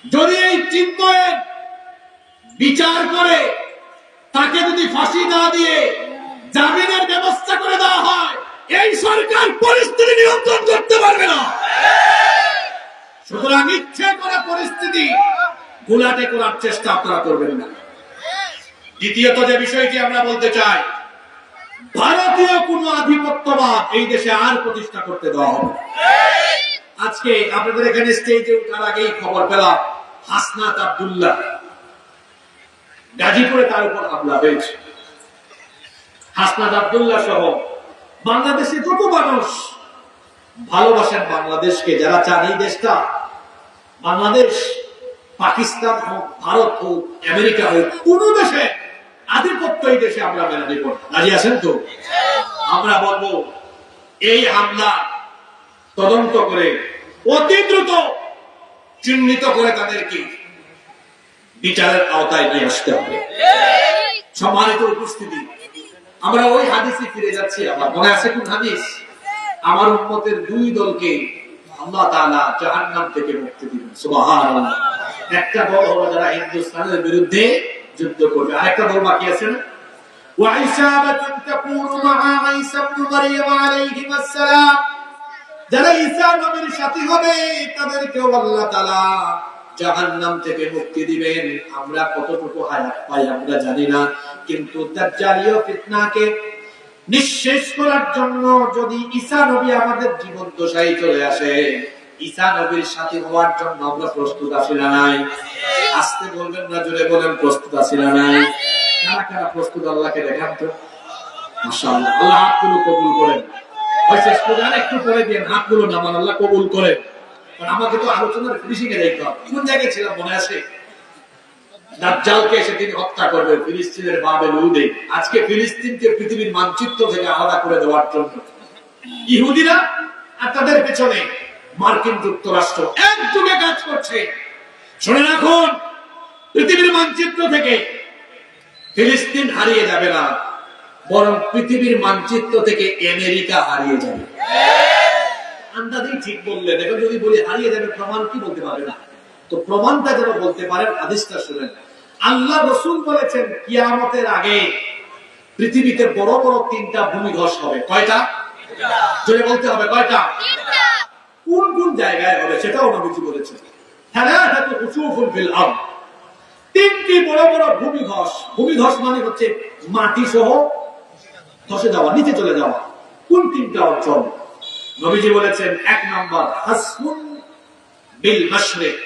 যদি এই চিন্ময়ের বিচার করে তাকে যদি ফাঁসি না দিয়ে জামিনের ব্যবস্থা করে দেওয়া হয়, এই সরকার পরিস্থিতি নিয়ন্ত্রণ করতে পারবে না। সুতরাং ইচ্ছে করে পরিস্থিতি ঘোলাটে করার চেষ্টা আপনারা করবেন না। দ্বিতীয়ত যে বিষয়টি আমরা বলতে চাই, ভারতীয় কোন আধিপত্যবাদ এই দেশে আর প্রতিষ্ঠা করতে দেওয়া হবে। আজকে আপনাদের এখানে স্টেজে ওঠার আগেই খবর পেলাম হাসনাত আব্দুল্লাহ গাজীপুরে তার উপর হামলা হয়েছে। হাসনাত আব্দুল্লাহ সহ বাংলাদেশে কত মানুষ ভালোবাসেন বাংলাদেশকে, যারা চান এই দেশটা বাংলাদেশ পাকিস্তান হোক, ভারত হোক, আমেরিকা হোক, কোন দেশে আধিপত্য এই দেশে আমরা মেনে নেব। রাজি আছেন তো? আমরা বলবো এই হামলা তদন্ত করে অতি দ্রুত চিহ্নিত করে তাদেরকে বিচারের আওতায় নিয়ে আসতে হবে। সম্মানিত উপস্থিতি, আমরা ওই হাদিসে ফিরে যাচ্ছি। আমার মনে আছে কোন হাদিস? আমার উম্মতের দুই দলকে আল্লাহ তাআলা জাহান্নাম থেকে মুক্তি দিবেন। সুবহানাল্লাহ। একটা দল হলো যারা হিন্দুস্তানের বিরুদ্ধে যুদ্ধ করবে, আরেকটা দল বাকি আছে না? ওয়াইসাবাতুন তাকুনু মা ঈসা ইবনে মারইয়াম আলাইহিস সালাম, যারা ঈসা নবীর সাথী হবে তাদেরকে আল্লাহ তাআলা জাহান্নাম থেকে মুক্তি দিবেন। আমরা কতটুকু হায়াত পাই আমরা জানি না, কিন্তু দাজ্জালীয় ফিতনাকে নিঃশেষ করার জন্য যদি ঈসা নবী আমাদের জীবন দশায় চলে আসে, ঈসা নবীর সাথী হওয়ার জন্য আমরা প্রস্তুত আছি না নাই? আস্তে বলবেন না, জোরে বলেন প্রস্তুত আছি না নাই? কারা কারা প্রস্তুত আল্লাহকে দেখান তো। মাশাআল্লাহ, আল্লাহ হাতগুলো কবুল করেন। হয়তো স্পোজান একটু পরে দিন, হাতগুলো নামান, আল্লাহ কবুল করেন। কারণ আমাকে তো আলোচনার ফিনিশিং এ দেখতে হবে। কোন জায়গায় ছিলাম মনে আছে? দাজ্জালকে এসে তিনি হত্যা করবেন ফিলিস্তিনের বাবেল উদে। আজকে ফিলিস্তিনকে পৃথিবীর মানচিত্র থেকে আলাদা করে দেওয়ার জন্য ইহুদিরা আর তাদের পেছনে মার্কিন যুক্তরাষ্ট্র একযোগে কাজ করছে। শুনে রাখুন, পৃথিবীর মানচিত্র থেকে ফিলিস্তিন হারিয়ে যাবে না, বরং পৃথিবীর মানচিত্র থেকে আমেরিকা হারিয়ে যাবে। আন্দাজেই ঠিক বললে দেখো, যদি বলি হারিয়ে যাবে, প্রমাণ কি বলতে পারে না? তো প্রমাণটা যেন বলতে পারেন, হাদিসটা শুনেন। আল্লাহ রাসূল বলেছেন কিয়ামতের আগে পৃথিবীতে বড় বড় তিনটা ভূমিধস হবে। কয়টা? জোরে বলতে হবে, কয়টা? কোন কোন জায়গায় হবে সেটাও নবীজি বলেছেন। থালাথাতু খুসুফুন ফিল আরদ, তিনটি বড় বড় ভূমিধস। ভূমিধস মানে হচ্ছে মাটি সহ ধসে যাওয়া, নিচে চলে যাওয়া। কোন তিনটা অঞ্চল? নবীজি বলেছেন এক নাম্বার হাসমুন বিল মাশরিক,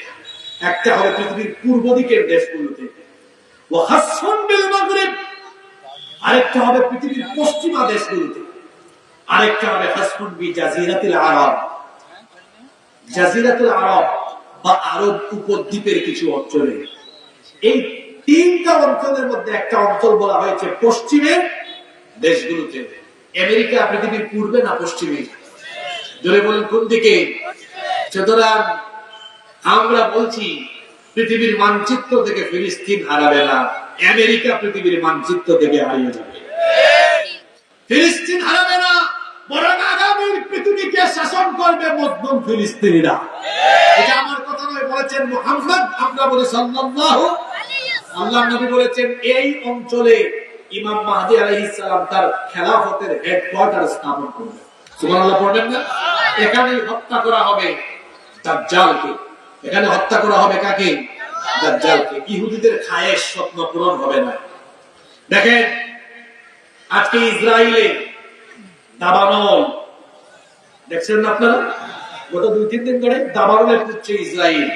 একটা হবে পৃথিবীর পূর্ব দিকের দেশগুলোতে, ওয়া হাসমুন বিল মাগরিব, আরেকটা হবে পৃথিবীর পশ্চিমা দেশগুলোতে, আরেকটা হবে হাসমুন বি জাজিরাতিল আরব, জাজিরাতুল আরব বা আরব উপদ্বীপের কিছু অঞ্চলে। এই তিনটা অঞ্চলের মধ্যে একটা অঞ্চল বলা হয়েছে পশ্চিমের দেশগুলোতে। আমেরিকা পৃথিবীর পূর্বে না পশ্চিমে? জোরে বলেন কোন দিকে? সুতরাং আমরা বলছি পৃথিবীর মানচিত্র থেকে ফিলিস্তিন হারাবে না, আমেরিকা পৃথিবীর মানচিত্র থেকে হারিয়ে যাবে। ফিলিস্তিন হারাবে না, বরং আগামী পৃথিবীকে শাসন করবে মজলুম ফিলিস্তিনিরা। এটা আমার কথা নয়, বলেছেন মুহাম্মদ। আমরা বলি সাল্লাল্লাহু আলাইহি ওয়াসাল্লাম। আল্লাহ নবী বলেছেন এই অঞ্চলে ইমাম মাহদী আলাইহিস সালাম তার খেলাফতের হেডকোয়ার্টার স্থাপন করবেন। সুবহানাল্লাহ পড়বেন না? এখানে হত্যা করা হবে দাজ্জালকে। এখানে হত্যা করা হবে কাকে? দাজ্জালকে। ইহুদিদের খায়েশ স্বপ্ন পূরণ হবে না। দেখেন আজকে ইসরায়েলে দাবানল দেখছেন না আপনারা? গত 2-3 দিন ধরে দাবানলে পুড়ছে ইসরায়েল।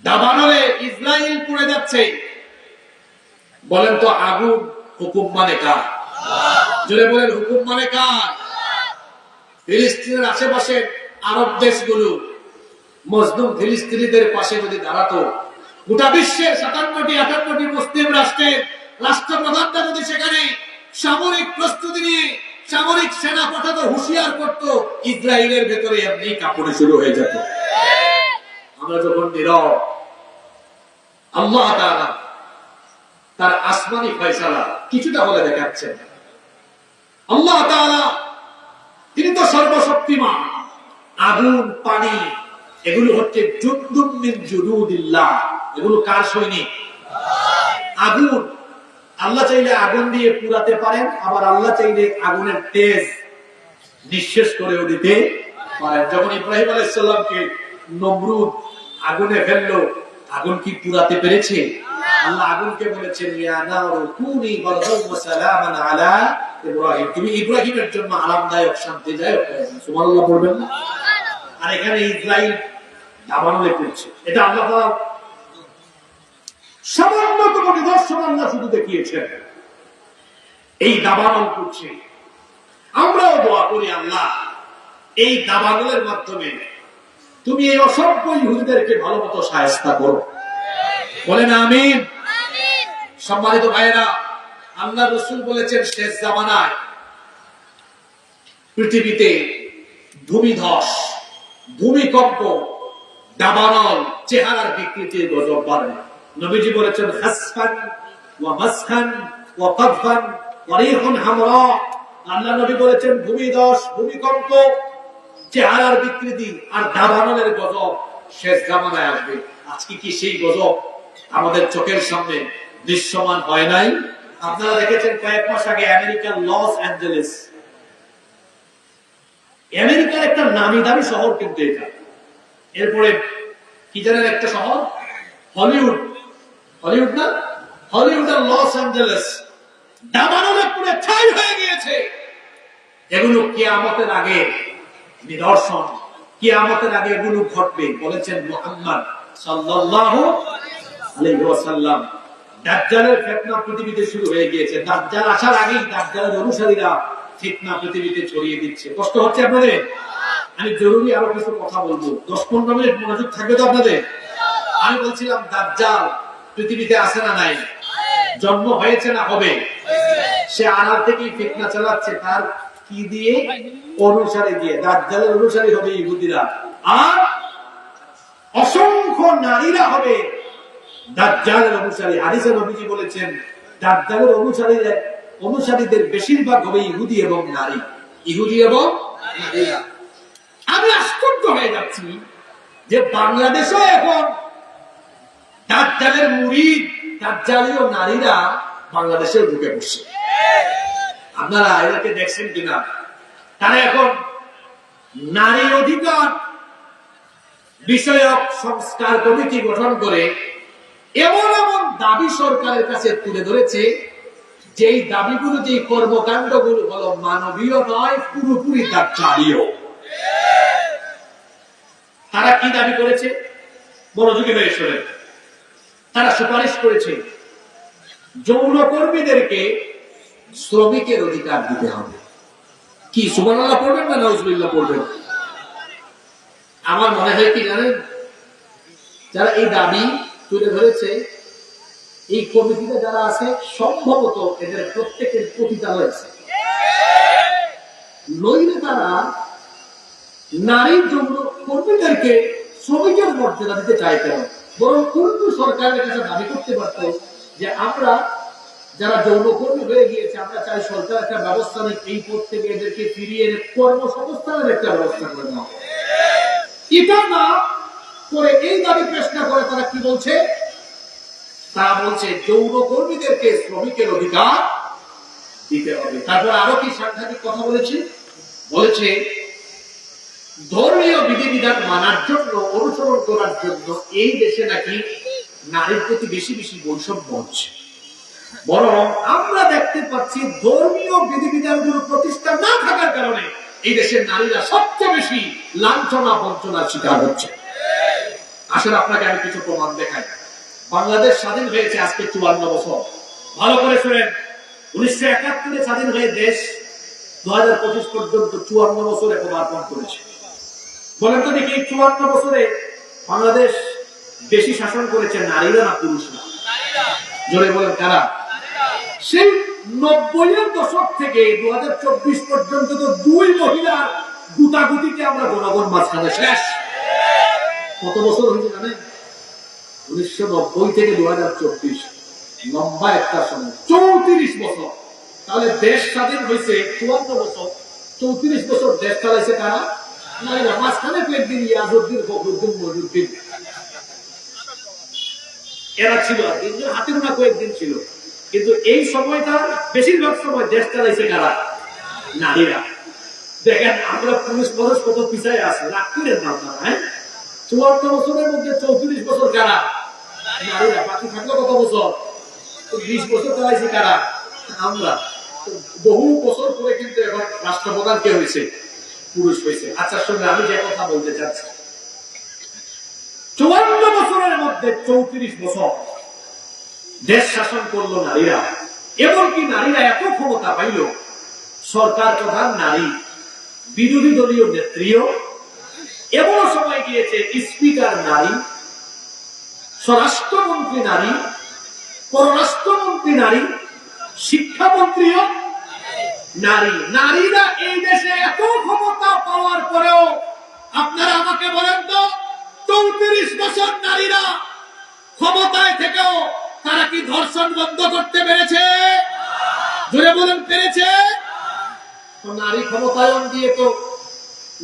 দাবানলে ইসরায়েল পুড়ে যাচ্ছে। বলেন তো আগুন হুকুম মানে কার? জোরে বলেন হুকুম মানে কার? ফিলিস্তিনের আশেপাশে আরব দেশগুলো মজলুম ফিলিস্তিনিদের পাশে যদি দাঁড়াতো, গোটা বিশ্বের 57-58টি মুসলিম রাষ্ট্রের রাষ্ট্রপ্রধানরা যদি সেখানে সামরিক প্রস্তুতি নিয়ে সামরিক সেনা পাঠাতে হুঁশিয়ার করতো, ইসরায়েলের ভেতরে এমনি কাঁপুনি শুরু হয়ে যেত। আমরা যখন নীরব, আল্লাহ তাআলা তার আসমানি ফয়সালা কিছুটা বলে দেখাচ্ছেন। আল্লাহ তাআলা তিনি তো সর্বশক্তিমান। আগুন, পানি এগুলো হচ্ছে জুনদুম মিন জুনুদিল্লাহ। এগুলো কার সৈনিক? আগুন। আল্লাহ চাইলে আগুন দিয়ে পুরাতে পারেন, আবার আল্লাহ চাইলে আগুনের তেজ নিঃশেষ করেও দিতে পারেন। যখন ইব্রাহিম আলাইহিস সালামকে নমরুদ আগুনে ফেললো, আগুন কি পুরাতে পেরেছে? আল্লাহ আগুনকে বলেছেন ইয়া নারু কুনি বারদান ওয়া সালামান আলা ইব্রাহিম, তুমি ইব্রাহিমের জন্য আরামদায়ক শান্তিদায়ক হয়ে যাও। সুবহানাল্লাহ বলবেন না? আর এখানে ইসরাইল দাবানলে করছে, এটা আল্লাহ তাআলা সামান্যতম নিদর্শন আল্লাহ শুধু দেখিয়েছেন, এই দাবানল করছে। আমরাও দোয়া করি আল্লাহ এই দাবানলের মাধ্যমে তুমি এই অসভ্য ইহুদিদেরকে ভালো মতো শায়েস্তা করো, বলেন আমিন। সম্মানিত ভাইয়েরা, আল্লাহ রাসূল বলেছেন শেষ জামানায় পৃথিবীতে ভূমিধস, ভূমিকম্প, দাবানল, চেহারার বিকৃতির গজব বাড়বে। নবীজি বলেছেন হাসফান ওয়া মাসখান ওয়া কাফান ওয়া রিহুন হামরা। আল্লাহ নবী বলেছেন ভূমিধস, ভূমিকম্প, চেহারার বিকৃতি আর দাবানলের গজব শেষ জামানায় আসবে। আজকে কি সেই গজব আমাদের চোখের সামনে দৃশ্যমান হয় নাই? আপনারা দেখেছেন কয়েক মাস আগে আমেরিকার লস অ্যাঞ্জেলেস, আমেরিকার একটা নামি দামি শহর কিন্তু এটা। এরপরে কি জানেন একটা শহর হলিউড, হলিউড না, হলিউড আর লস অ্যাঞ্জেলেস দাবানলে পুরো ছাই হয়ে গিয়েছে। এগুলো কিয়ামতের আগে নিদর্শন, কিয়ামতের আগে এগুলো ঘটবে বলেছেন মুহাম্মদ সাল্লাল্লাহু আলাইহি ওয়াসাল্লাম। দাজ্জালের ফিতনা পৃথিবীতে শুরু হয়ে গিয়েছে। দাজ্জাল আসার আগেই দাজ্জালের অনুসারীরা ফিতনা পৃথিবীতে ছড়িয়ে দিচ্ছে। কষ্ট হচ্ছে আপনাদের? আমি জরুরি আরো কিছু কথা বলবো, 10-15 মিনিট মনোযোগ থাকবে তো আপনাদের? আমি বলছিলাম দাজ্জাল পৃথিবীতে আসে না নাই, জন্ম হয়েছে না হবে, সে আড়াল থেকেই ফিতনা চালাচ্ছে। তার কি দিয়ে? অনুসারী দিয়ে। দাজ্জালের অনুসারী হবে ইহুদিরা, আর অসংখ্য নারীরা হবে দাজ্জালের অনুসারী। হাদিসে নবীজি বলেছেন দাজ্জালের অনুসারীদের বেশিরভাগ হবে ইহুদি এবং নারী, ইহুদি এবং নারীরা। আমি আশ্চর্য হয়ে যাচ্ছি যে বাংলাদেশেও এখন দাজ্জালের মুরিদ, দাজ্জালীয় নারীরা বাংলাদেশে ঢুকে বসছে। আপনারা এদেরকে দেখছেন কিনা? তারা এখন নারী অধিকার বিষয়ক সংস্কার কমিটি গঠন করে এমন এমন দাবি সরকারের কাছে তুলে ধরেছে, যেই দাবিগুলো, যেই কর্মকাণ্ডগুলো হলো মানবীয় নয়, পুরোপুরি দাজ্জালীয়। তারা কি দাবি করেছে? মনোযোগী হয়ে শোনেন। তারা সুপারিশ করেছে যৌনকর্মীদেরকে শ্রমিকের অধিকার দিতে হবে। কি সুবহানাল্লাহ পড়বেন না নাউজুবিল্লাহ পড়বেন? আমার মনে হয় কি জানেন, যারা এই দাবি তুলে ধরেছে, এই কমিটিতে যারা আছে, সম্ভবত এদের প্রত্যেকের পতিতালয় আছে। নইলে তারা নারীর যৌন কর্মীদেরকে শ্রমিকের মর্যাদা দিতে চাইতেন, বরং উল্টো সরকারের কাছে দাবি করতে পারত যে আমরা যারা যৌনকর্মী হয়ে গিয়েছে, আমরা চাই সরকার একটা ব্যবস্থা নিক, এই পদ থেকে এদেরকে ফিরিয়ে কর্মসংস্থানের একটা ব্যবস্থা করে দেওয়া। এটা না করে এই দাবি পেশ না করে তারা কি বলছে? তারা বলছে যৌনকর্মীদেরকে শ্রমিকের অধিকার দিতে হবে। তারপর আরো কি সাংঘাতিক কথা বলেছে? বলেছে ধর্মীয় বিধিবিধান মানার জন্য, অনুসরণ করার জন্য এই দেশে নাকি নারীর প্রতি বেশি বেশি বৈষম্য হচ্ছে। বরং আমরা দেখতে পাচ্ছি ধর্মীয় বিধিবিধানগুলো প্রতিষ্ঠা না থাকার কারণে এই দেশের নারীরা সবচেয়ে বেশি লাঞ্ছনা বঞ্চনার শিকার হচ্ছে। আসলে আপনাকে আমি কিছু প্রমাণ দেখাই। বাংলাদেশ স্বাধীন হয়েছে আজকে 54 বছর। ভালো করে শুনেন, 1971 স্বাধীন হয়ে দেশ 2025 পর্যন্ত 54 বছরে পদার্পণ করেছে। বলেন তো দেখি, 54 বছরে বাংলাদেশ বেশি শাসন করেছে নারীরা না পুরুষরা? জোরে বলেন কারা? সেই 90-এর দশক থেকে 2024 পর্যন্ত তো দুই মহিলার গুতাগুতিতে আমরা জনগণ মাঝখানে শেষ। কত বছর হয়েছে জানেন? 1990 থেকে 2024, লম্বা একটা সময়, 34 বছর। তাহলে দেশ স্বাধীন হয়েছে 54 বছর, 34 বছর দেশ চালাইছে কারা? নারীরা। মাঝখানে কয়েকদিন ইয়াজউদ্দিন, ফখরুদ্দিন, মইনুদ্দিন এরা ছিল, হাতের না কয়েকদিন ছিল, কিন্তু এই সময়টা বেশিরভাগ সময় দেশ চালাইছে কারা? নারীরা। দেখেন আমরা পুরুষ মানুষ কত পিছায় আছে, রাগ করেন না আপনারা। 54 বছরের মধ্যে 34 বছর কারা? নারীরা। বাকি থাকলো কত বছর? 20 বছর চালাইছে কারা? আমরা। বহু বছর পরে কিন্তু এখন রাষ্ট্রপ্রধান কে হয়েছে? পুরুষ হয়েছে। আচ্ছা শুনলে আমি যে কথা বলতে চাচ্ছি, 54 বছরের মধ্যে 34 বছর দেশ শাসন করলো নারীরা। এমনকি নারীরা এত ক্ষমতা পাইল, সরকার প্রধান নারী, বিরোধী দলীয় নেত্রীও, এমনও সময় গিয়েছে স্পিকার নারী, স্বরাষ্ট্রমন্ত্রী নারী, পররাষ্ট্রমন্ত্রী নারী, শিক্ষামন্ত্রীও নারী। নারীরা এই দেশে এত ক্ষমতা পাওয়ার পরেও আপনারা আমাকে বলেন তো, 34 বছর নারীরা ক্ষমতায় থেকেও তারা কি ধর্ষণ বন্ধ করতে পেরেছে? জোরে বলেন, পেরেছে? তো নারী ক্ষমতায়ন দিয়ে তো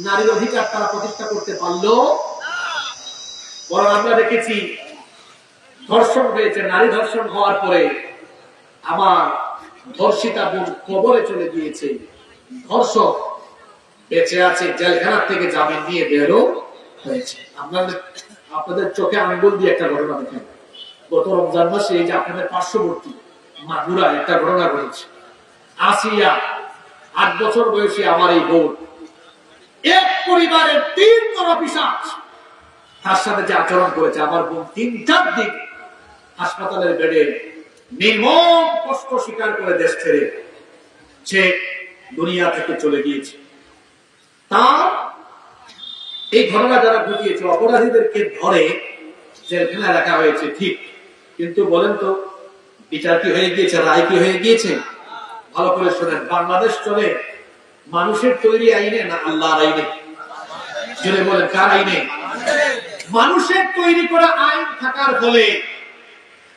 নারীর অধিকার তারা প্রতিষ্ঠা করতে পারলো? বরং আমরা দেখেছি ধর্ষণ হয়েছে, নারী ধর্ষণ হওয়ার পরে আমার ধর্ষিতা বোন কবরে চলে গিয়েছে, ধর্ষক বেঁচে আছে, জেলখানা থেকে জামিন নিয়ে বেরো হয়েছে। আপনাদের চোখে আঙ্গুল দিয়ে একটা ঘটনা দেখেন, গত রমজান মাসে এই যে আপনাদের পার্শ্ববর্তী মাগুরা একটা ঘটনা ঘটেছে। আসিয়া 8 বছর বয়সী আমার এই বোন, এক পরিবারের 3 জন পিশাচ তার সাথে যে আচরণ করেছে, আমার বোন 3-4 দিন হাসপাতালের বেডে নির্মম কষ্ট স্বীকার করে দেশ ছেড়ে সে দুনিয়া থেকে চলে গিয়েছে। তার এই ঘটনা যারা ঘটিয়েছে, অপরাধীদেরকে ধরে জেলখানায় রাখা হয়েছে ঠিক, কিন্তু বলেন তো বিচার কি হয়ে গিয়েছে? রায় কি হয়ে গিয়েছে? ভালো করে শোনেন, বাংলাদেশ চলে মানুষের তৈরি আইনে না আল্লাহর আইনে? যদি বলেন কার আইনে? মানুষের তৈরি করা আইন থাকার ফলে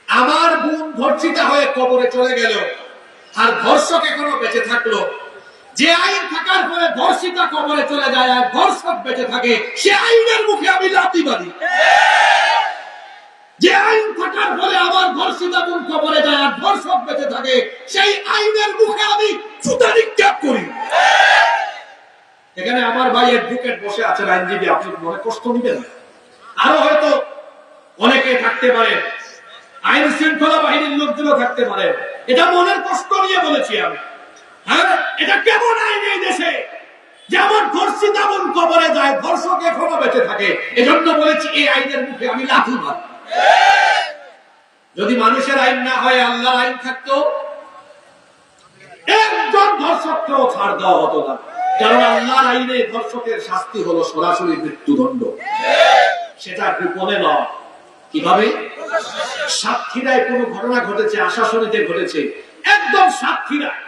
আমার বোন ধর্ষিতা হয়ে কবরে চলে গেল, আর ধর্ষক এখনো বেঁচে থাকলো। যে আইন থাকার ফলে ধর্ষিতা কবরে চলে যায় আর ধর্ষক বেঁচে থাকে, সে আইনের মুখে আমি লাথি মারি। যে আইন থাকার ফলে আমার ধর্ষিতা বোন কবরে যায় আর ধর্ষক বেঁচে থাকে, সেই আইনের মুখে আমি জুতা নিক্ষেপ করি। এখানে আমার ভাই অ্যাডভোকেট বসে আছেন, আইনজীবী, আপনি মনে কষ্ট নিবেন। আরো হয়তো অনেকে থাকতে পারে, আইন শৃঙ্খলা বাহিনীর লোকগুলো থাকতে পারে। এটা মনের কষ্ট নিয়ে বলেছি আমি। হ্যাঁ, এটা কেমন আইন এই দেশে যে আমার ধর্ষিতা বোন কবরে যায়, ধর্ষক এখনো বেঁচে থাকে? এজন্য বলেছি এই আইনের মুখে আমি লাথি মারি। যদি মানুষের আইন না হয় আল্লাহর আইন থাকতো, একজন ধর্ষককেও ছাড় দেওয়া হতো না। কারণ আল্লাহর আইনে ধর্ষকের শাস্তি হলো সরাসরি মৃত্যুদণ্ড, সেটা গোপনে নয়। কিভাবে? সাতক্ষীরায় কোনো ঘটনা ঘটেছে, আশাশুনিতে ঘটেছে, একদম সাতক্ষীরায়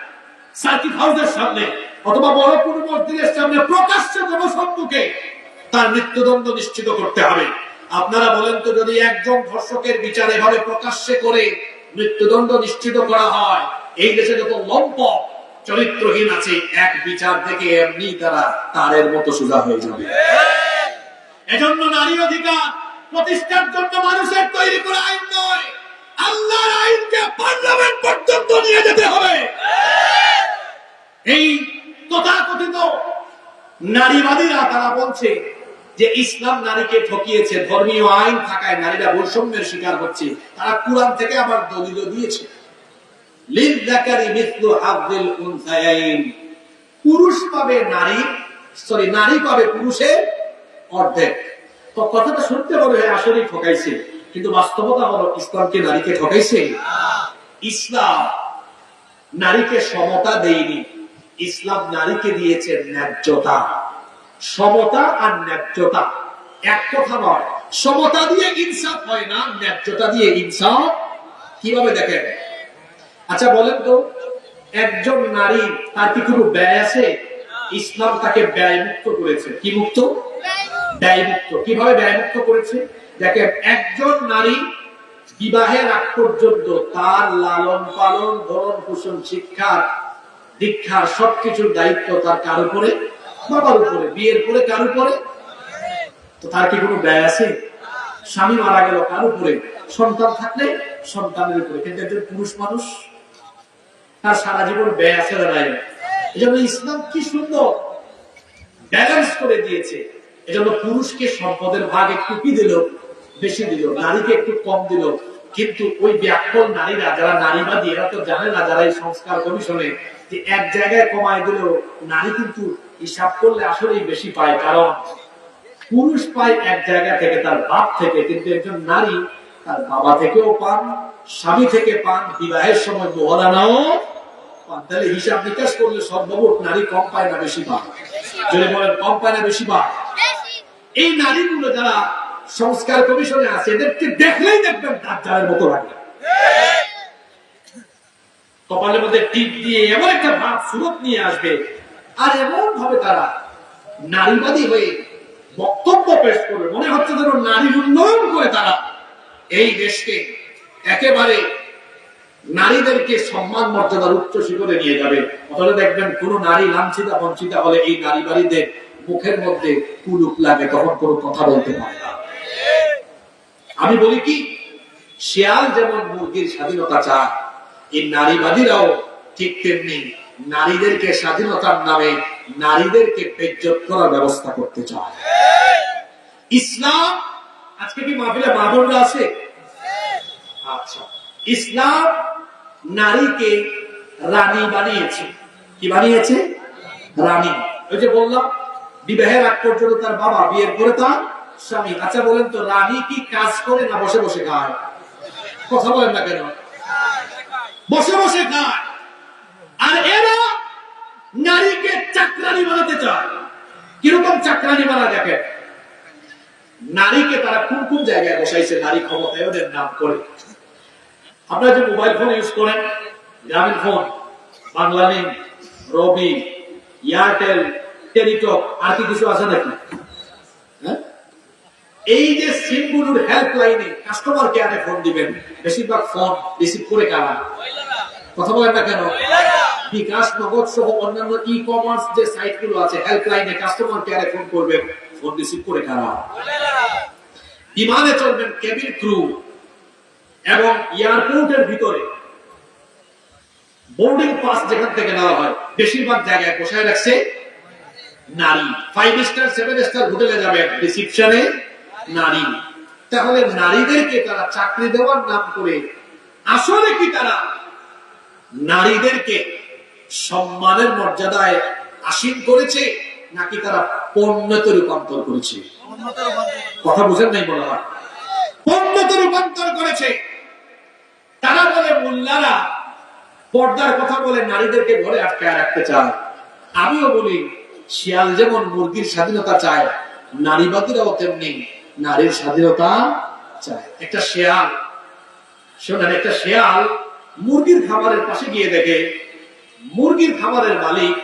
সার্কিট হাউসের সামনে অথবা বড় কোনো মসজিদের সামনে প্রকাশ্যে জনসম্মুখে তার মৃত্যুদণ্ড নিশ্চিত করতে হবে। আপনারা বলেন তো, যদি একজন ধর্ষকের বিচার এভাবে প্রকাশ্যে করে মৃত্যুদণ্ড নিশ্চিত করা হয়, এই দেশে যত লম্পট চরিত্রহীন আছে, এক বিচার থেকে এমনি তারা তারের মতো সোজা হয়ে যাবে। এজন্য নারী অধিকার প্রতিষ্ঠার জন্য মানুষের তৈরি করা আইন নয়, আল্লাহর আইনকে পার্লামেন্ট পর্যন্ত নিয়ে যেতে হবে। এই তথাকথিত নারীবাদীরা তারা বলছে যে ইসলাম নারীকে ঠকিয়েছে, ধর্মীয় আইন থাকায় নারীরা বৈষম্যের শিকার হচ্ছে। তারা কুরআন থেকে আবার দলিল দিয়েছে, লিযযাকারি মিসলু হাযযিল উনসায়াইন, পুরুষ পাবে নারী পাবে পুরুষের অর্ধেক। তো কথাটা শুনতে বড় হয় আসলেই ঠকাইছে, কিন্তু বাস্তবতা হলো ইসলামকে নারীকে ঠকাইছে? ইসলাম নারীকে সমতা দেয়নি, ইসলাম নারীকে দিয়েছে ন্যায্যতা। সমতা আর ন্যায্যতা এক কথা নয়। সমতা দিয়ে ইনসাফ হয় না, ন্যায্যতা দিয়ে ইনসাফ। কিভাবে দেখেন? আচ্ছা বলেন তো, একজন নারী তার কি কোনো ব্যয় আছে? ইসলাম তাকে ব্যয় মুক্ত করেছে। কি মুক্ত? ব্যয় মুক্ত। কিভাবে ব্যয় মুক্ত করেছে? দেখেন, একজন নারী বিবাহের আগ পর্যন্ত তার লালন পালন, ভরণ পোষণ, শিক্ষা দীক্ষার সবকিছুর দায়িত্ব তার কার উপরে? বাবার উপরে। বিয়ের পরে কার উপরে? তো তার কি কোনো ব্যয় আছে? স্বামী মারা গেল কার উপরে? সন্তান থাকলে সন্তানের উপরে। কিন্তু একজন পুরুষ মানুষ, তার সারা জীবন ব্যয় আছে না নাই? এজন্য ইসলাম কি সুন্দর ব্যালেন্স করে দিয়েছে। এজন্য পুরুষকে সম্পদের ভাগ একটু কি দিল? বেশি দিল, নারীকে একটু কম দিল। কিন্তু ওই ব্যাকল নারীরা যারা নারীবাদী, এরা তো জানে না, যারা এই সংস্কার কমিশনে, যে এক জায়গায় কমায় দিল নারী কিন্তু হিসাব করলে আসলেই বেশি পায়। কারণ পুরুষ পায় এক জায়গা থেকে, তার বাপ থেকে, কিন্তু একজন নারী তার বাবা থেকেও পান, স্বামী থেকে পান, বিবাহের সময় মহারানাও পান। তাহলে হিসাব নিকাশ করলে সর্বমোট নারী কম পায় না বেশি পায়? যদি বলেন কম পায় না বেশি পায়? এই নারীগুলো যারা সংস্কার কমিশনে আছে, এদেরকে দেখলেই দেখবেন দাজ্জালের মতো লাগে। কপালের মধ্যে টিপ দিয়ে এমন একটা ভাব সুরত নিয়ে আসবে, আর এমন ভাবে তারা নারীবাদী হয়ে বক্তব্য পেশ করবে, মনে হচ্ছে যেন নারীর উন্নয়ন করে তারা এই দেশকে একেবারে নারীদেরকে সম্মান মর্যাদার উচ্চ শিখরে নিয়ে যাবে। অথচ দেখবেন কোন নারী লাঞ্ছিতা বঞ্চিতা হলে এই নারীবাদীদের মুখের মধ্যে কুলুপ লাগে, তখন কোনো কথা বলতে পারে না। আমি বলি কি, শিয়াল যেমন মুরগির স্বাধীনতা চায়, এই নারীবাদীরাও ঠিক তেমনি নারীদেরকে স্বাধীনতার নামে নারীদেরকে বেইজ্জত করার ব্যবস্থা করতে চায়। ইসলাম, আজকে কি মাহফিলে মা বোনরা আছে? আচ্ছা, ইসলাম নারীকে রানী বানিয়েছে। কি বানিয়েছে? রানী। ওই যে বললাম, বিবাহের আগ পর্যন্ত তার বাবা, বিয়ের পরে তার স্বামী। আচ্ছা বলেন তো, রানী কি কাজ করে না বসে বসে খায়? কথা বলেন না কেন? বসে বসে খায়। আর এরা নারীকে চাকরানি বানাতে চায়। কিরকম চাকরানি বানা দেখেন, নারীকে তারা কোন কোন জায়গায় বসাইছে নারী ক্ষমতায়নের নাম করে। আপনারা যে মোবাইল ফোন ইউজ করেন, গ্রামীণ ফোন, বাংলালিংক, রবি, এয়ারটেল, টেলিটক, আর কি কিছু আছে নাকি? এই যে সিমগুলোর হেল্পলাইনে কাস্টমার কেয়ারে ফোন দিবেন, বেশিরভাগ ফোন রিসিভ করে কারা? কথা বলেন না কেন? বিকাশ, নগদ সহ অন্যান্য ই কমার্স যে সাইটগুলো আছে, হেল্পলাইনে কাস্টমার কেয়ারে ফোন করবেন, ফোন রিসিভ করে কারা? বিমানে চলবেন, কেবিন ক্রু, এবং এয়ারপোর্টের ভিতরে বোর্ডিং পাস যেখান থেকে নেওয়া হয়, বেশিরভাগ জায়গায় বসায় রাখছে নারী। 5 স্টার 7 স্টার হোটেলে যাবেন, রিসিপশনে নারী। তাহলে নারীদেরকে তারা চাকরি দেওয়ার নাম করে আসলে কি তারা নারীদেরকে সম্মানের মর্যাদায় আসীন করেছে, নাকি তারা পণ্যতে রূপান্তর করেছে? কথা বুঝেন নাই বলা হয়, পণ্যতে রূপান্তর করেছে। তারা বলে মোল্লারা পর্দার কথা বলে নারীদেরকে ঘরে আটকায় রাখতে চায়। আমিও বলি, শিয়াল যেমন মুরগির স্বাধীনতা চায়, নারীবাদীরাও তেমনি নারীর স্বাধীনতা চায়। একটা শিয়াল, শোনেন, একটা শিয়াল মুরগির খাবারের পাশে গিয়ে দেখে মুরগির খাবারের মালিক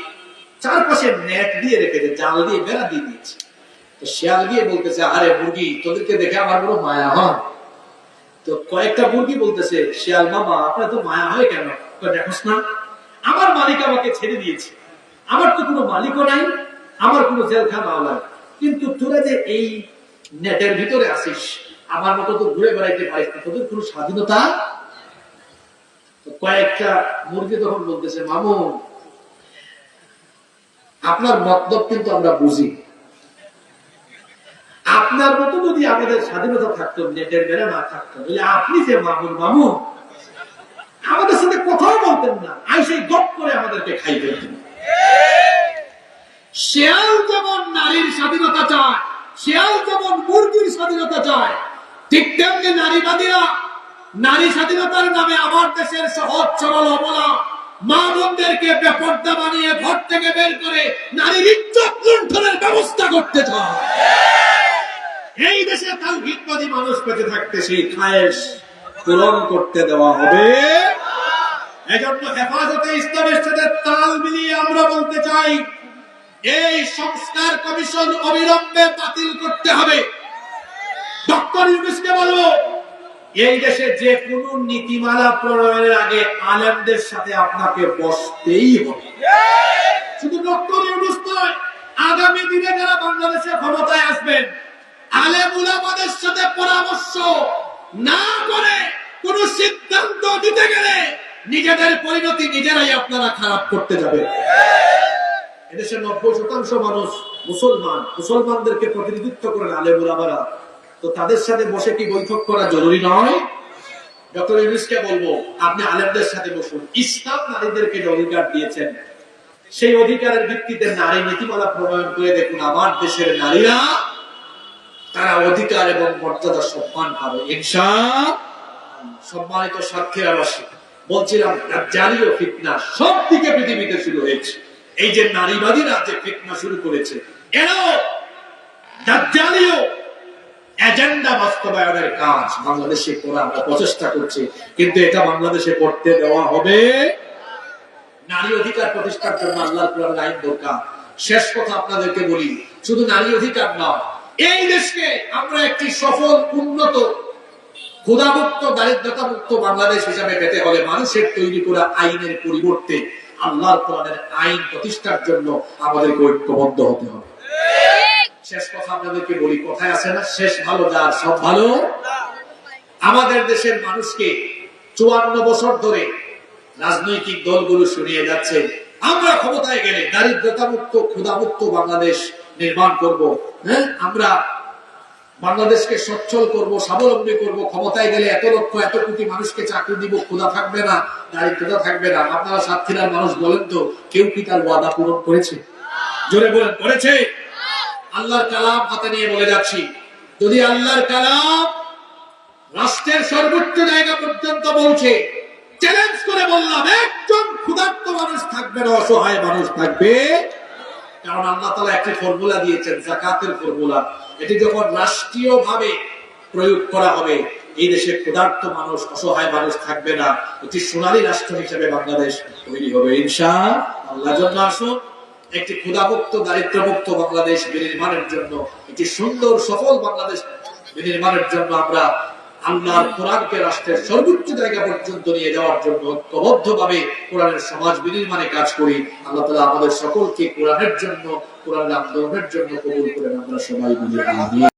চারপাশে নেট দিয়ে রেখেছে, জাল দিয়ে বেড়া দিয়ে দিয়েছে। তো শিয়াল গিয়ে বলতেছে, আরে মুরগি, তোদেরকে দেখে আমার বড় মায়া হয়। তো কয়েকটা মুরগি বলতেছে, শিয়াল মামা, আপনার তো মায়া হয় কেন? দেখোস না, আমার মালিক আমাকে ছেড়ে দিয়েছে, আমার তো কোনো মালিকও নাই, আমার কোনো জেলখানাও নাই, কিন্তু তোরা যে এই নেটের ভিতরে আসিস, আমার মতো তো ঘুরে বেড়াইতে পারিস না, তোদের কোনো স্বাধীনতা। কয়েকটা মুরগি তখন বলতেছে, মামু, আপনার মতলব কিন্তু আমরা বুঝি, আপনার মতো যদি আমাদের স্বাধীনতা থাকতো, নেটের বেড়া না থাকতো, তাহলে আপনি যে মামুন মামু আমাদের সাথে কথাও বলতেন না, আইসেই গপ করে আমাদেরকে খাই ফেলতেন। শিয়াল যেমন নারীর স্বাধীনতা চায়, শিয়াল যেমন মুরগির স্বাধীনতা চায়, ঠিক তেমনি নারীবাদীরা নারী স্বাধীনতার নামে আমার দেশের সহজ সরল অবলা মা বোনদেরকে বেপর্দা বানিয়ে ঘর থেকে বের করে নারীর ইজ্জত লুণ্ঠনের ব্যবস্থা করতে চায়। এই দেশে তাওহীদবাদী মানুষ বেঁচে থাকতে সেই খায়েশ পূরণ করতে দেওয়া হবে। এজন্য হেফাজতে ইসলামের সাথে তাল মিলিয়ে আমরা বলতে চাই, এই সংস্কার কমিশন অবিলম্বে বাতিল করতে হবে। ডক্টর ইউনূসকে বলবো, এই দেশে যে কোনো নীতিমালা প্রণয়নের আগে আলেমদের সাথে আপনাকে বসতেই হবে। শুধু ডক্টর ইউনূস নয়, আগামী দিনে যারা বাংলাদেশে ক্ষমতায় আসবেন, আলেম উলামাদের সাথে পরামর্শ না করে কোন সিদ্ধান্ত নিতে গেলে নিজেদের পরিণতি নিজেরাই আপনারা খারাপ করতে যাবেন। এদেশের 90% মানুষ মুসলমান, মুসলমানদেরকে প্রতিনিধিত্ব করেন আলেম উলামারা। তো তাদের সাথে বসে কি বৈঠক করা জরুরি নয়? ডক্টর ইউনূসকে বলবো, আপনি আলেমদের সাথে বসুন। ইসলাম নারীদেরকে যে অধিকার দিয়েছেন, সেই অধিকারের ভিত্তিতে নারী নীতিমালা প্রণয়ন করে দেখুন। আমার দেশের নারীরা তারা অধিকার এবং মর্যাদা সম্মান পাবে ইনশাআল্লাহ। সম্মানিত সাক্ষীরাবাসী, বলছিলাম দাজ্জালীয় ফিতনা সব দিকে পৃথিবীতে শুরু হয়েছে। এই যে নারীবাদীরা যে ফিতনা শুরু করেছে, এরাও দাজ্জালীয় এজেন্ডা বাস্তবায়নের কাজ বাংলাদেশে করার প্রচেষ্টা করছে, কিন্তু এটা বাংলাদেশে করতে দেওয়া হবে। নারী অধিকার প্রতিষ্ঠার জন্য আল্লাহর কোরআনের আইন দরকার। শেষ কথা আপনাদেরকে বলি, শুধু নারী অধিকার নয়, এই দেশকে আমরা একটি সফল, উন্নত, ক্ষুধামুক্ত, দারিদ্রতামুক্ত বাংলাদেশ হিসাবে পেতে হলে মানুষের তৈরি করা আইনের পরিবর্তে আল্লাহর কোরআনের আইন প্রতিষ্ঠার জন্য আমাদেরকে ঐক্যবদ্ধ হতে হবে। শেষ কথা আপনাদেরকে বলি, কথায় আছে না, শেষ ভালো যার সব ভালো। আমাদের দেশের মানুষকে 54 বছর ধরে রাজনৈতিক দলগুলো শুনিয়ে যাচ্ছে আমরা ক্ষমতায় গেলে দারিদ্রতামুক্ত, ক্ষুধামুক্ত বাংলাদেশ নির্মাণ করব। হ্যাঁ, আমরা বাংলাদেশকে সচ্ছল করব, স্বাবলম্বী করব, ক্ষমতায় গেলে এত লক্ষ এত কোটি মানুষকে চাকরি দিব, ক্ষুধা থাকবে না, দারিদ্রতা থাকবে না। আপনারা সাতক্ষীরার মানুষ বলেন তো, কেউ কি তার ওয়াদা পূরণ করেছে? জোরে বলেন, করেছে? আল্লাহর কালাম হাতে নিয়ে বলে যাচ্ছি, যদি আল্লাহর কালাম রাষ্ট্রের সর্বোচ্চ জায়গা পর্যন্ত পৌঁছে, চ্যালেঞ্জ করে বললাম, একজন ক্ষুধার্ত মানুষ থাকবে না, অসহায় মানুষ থাকবে। কারণ আল্লাহ তাআলা একটি ফর্মুলা দিয়েছেন, যাকাতের ফর্মুলা। এটি যখন রাষ্ট্রীয়ভাবে প্রয়োগ করা হবে, এই দেশে ক্ষুধার্ত মানুষ, অসহায় মানুষ থাকবে না। একটি সোনালী রাষ্ট্র হিসেবে বাংলাদেশ তৈরি হবে ইনশাআল্লাহ। জন্য আসুন, একটি ক্ষুধামুক্ত, দারিদ্র্যমুক্ত বাংলাদেশ বিনির্মাণের জন্য, একটি সুন্দর সফল বাংলাদেশ বিনির্মাণের জন্য আমরা আল্লাহর কোরআনকে রাষ্ট্রের সর্বোচ্চ জায়গা পর্যন্ত নিয়ে যাওয়ার জন্য ঐক্যবদ্ধভাবে কোরআনের সমাজ বিনির্মাণে কাজ করি। আল্লাহ তাআলা আমাদের সকলকে কোরআনের জন্য, কোরআনের আন্দোলনের জন্য কবুল করেন। আমরা সবাই মিলে আমিন।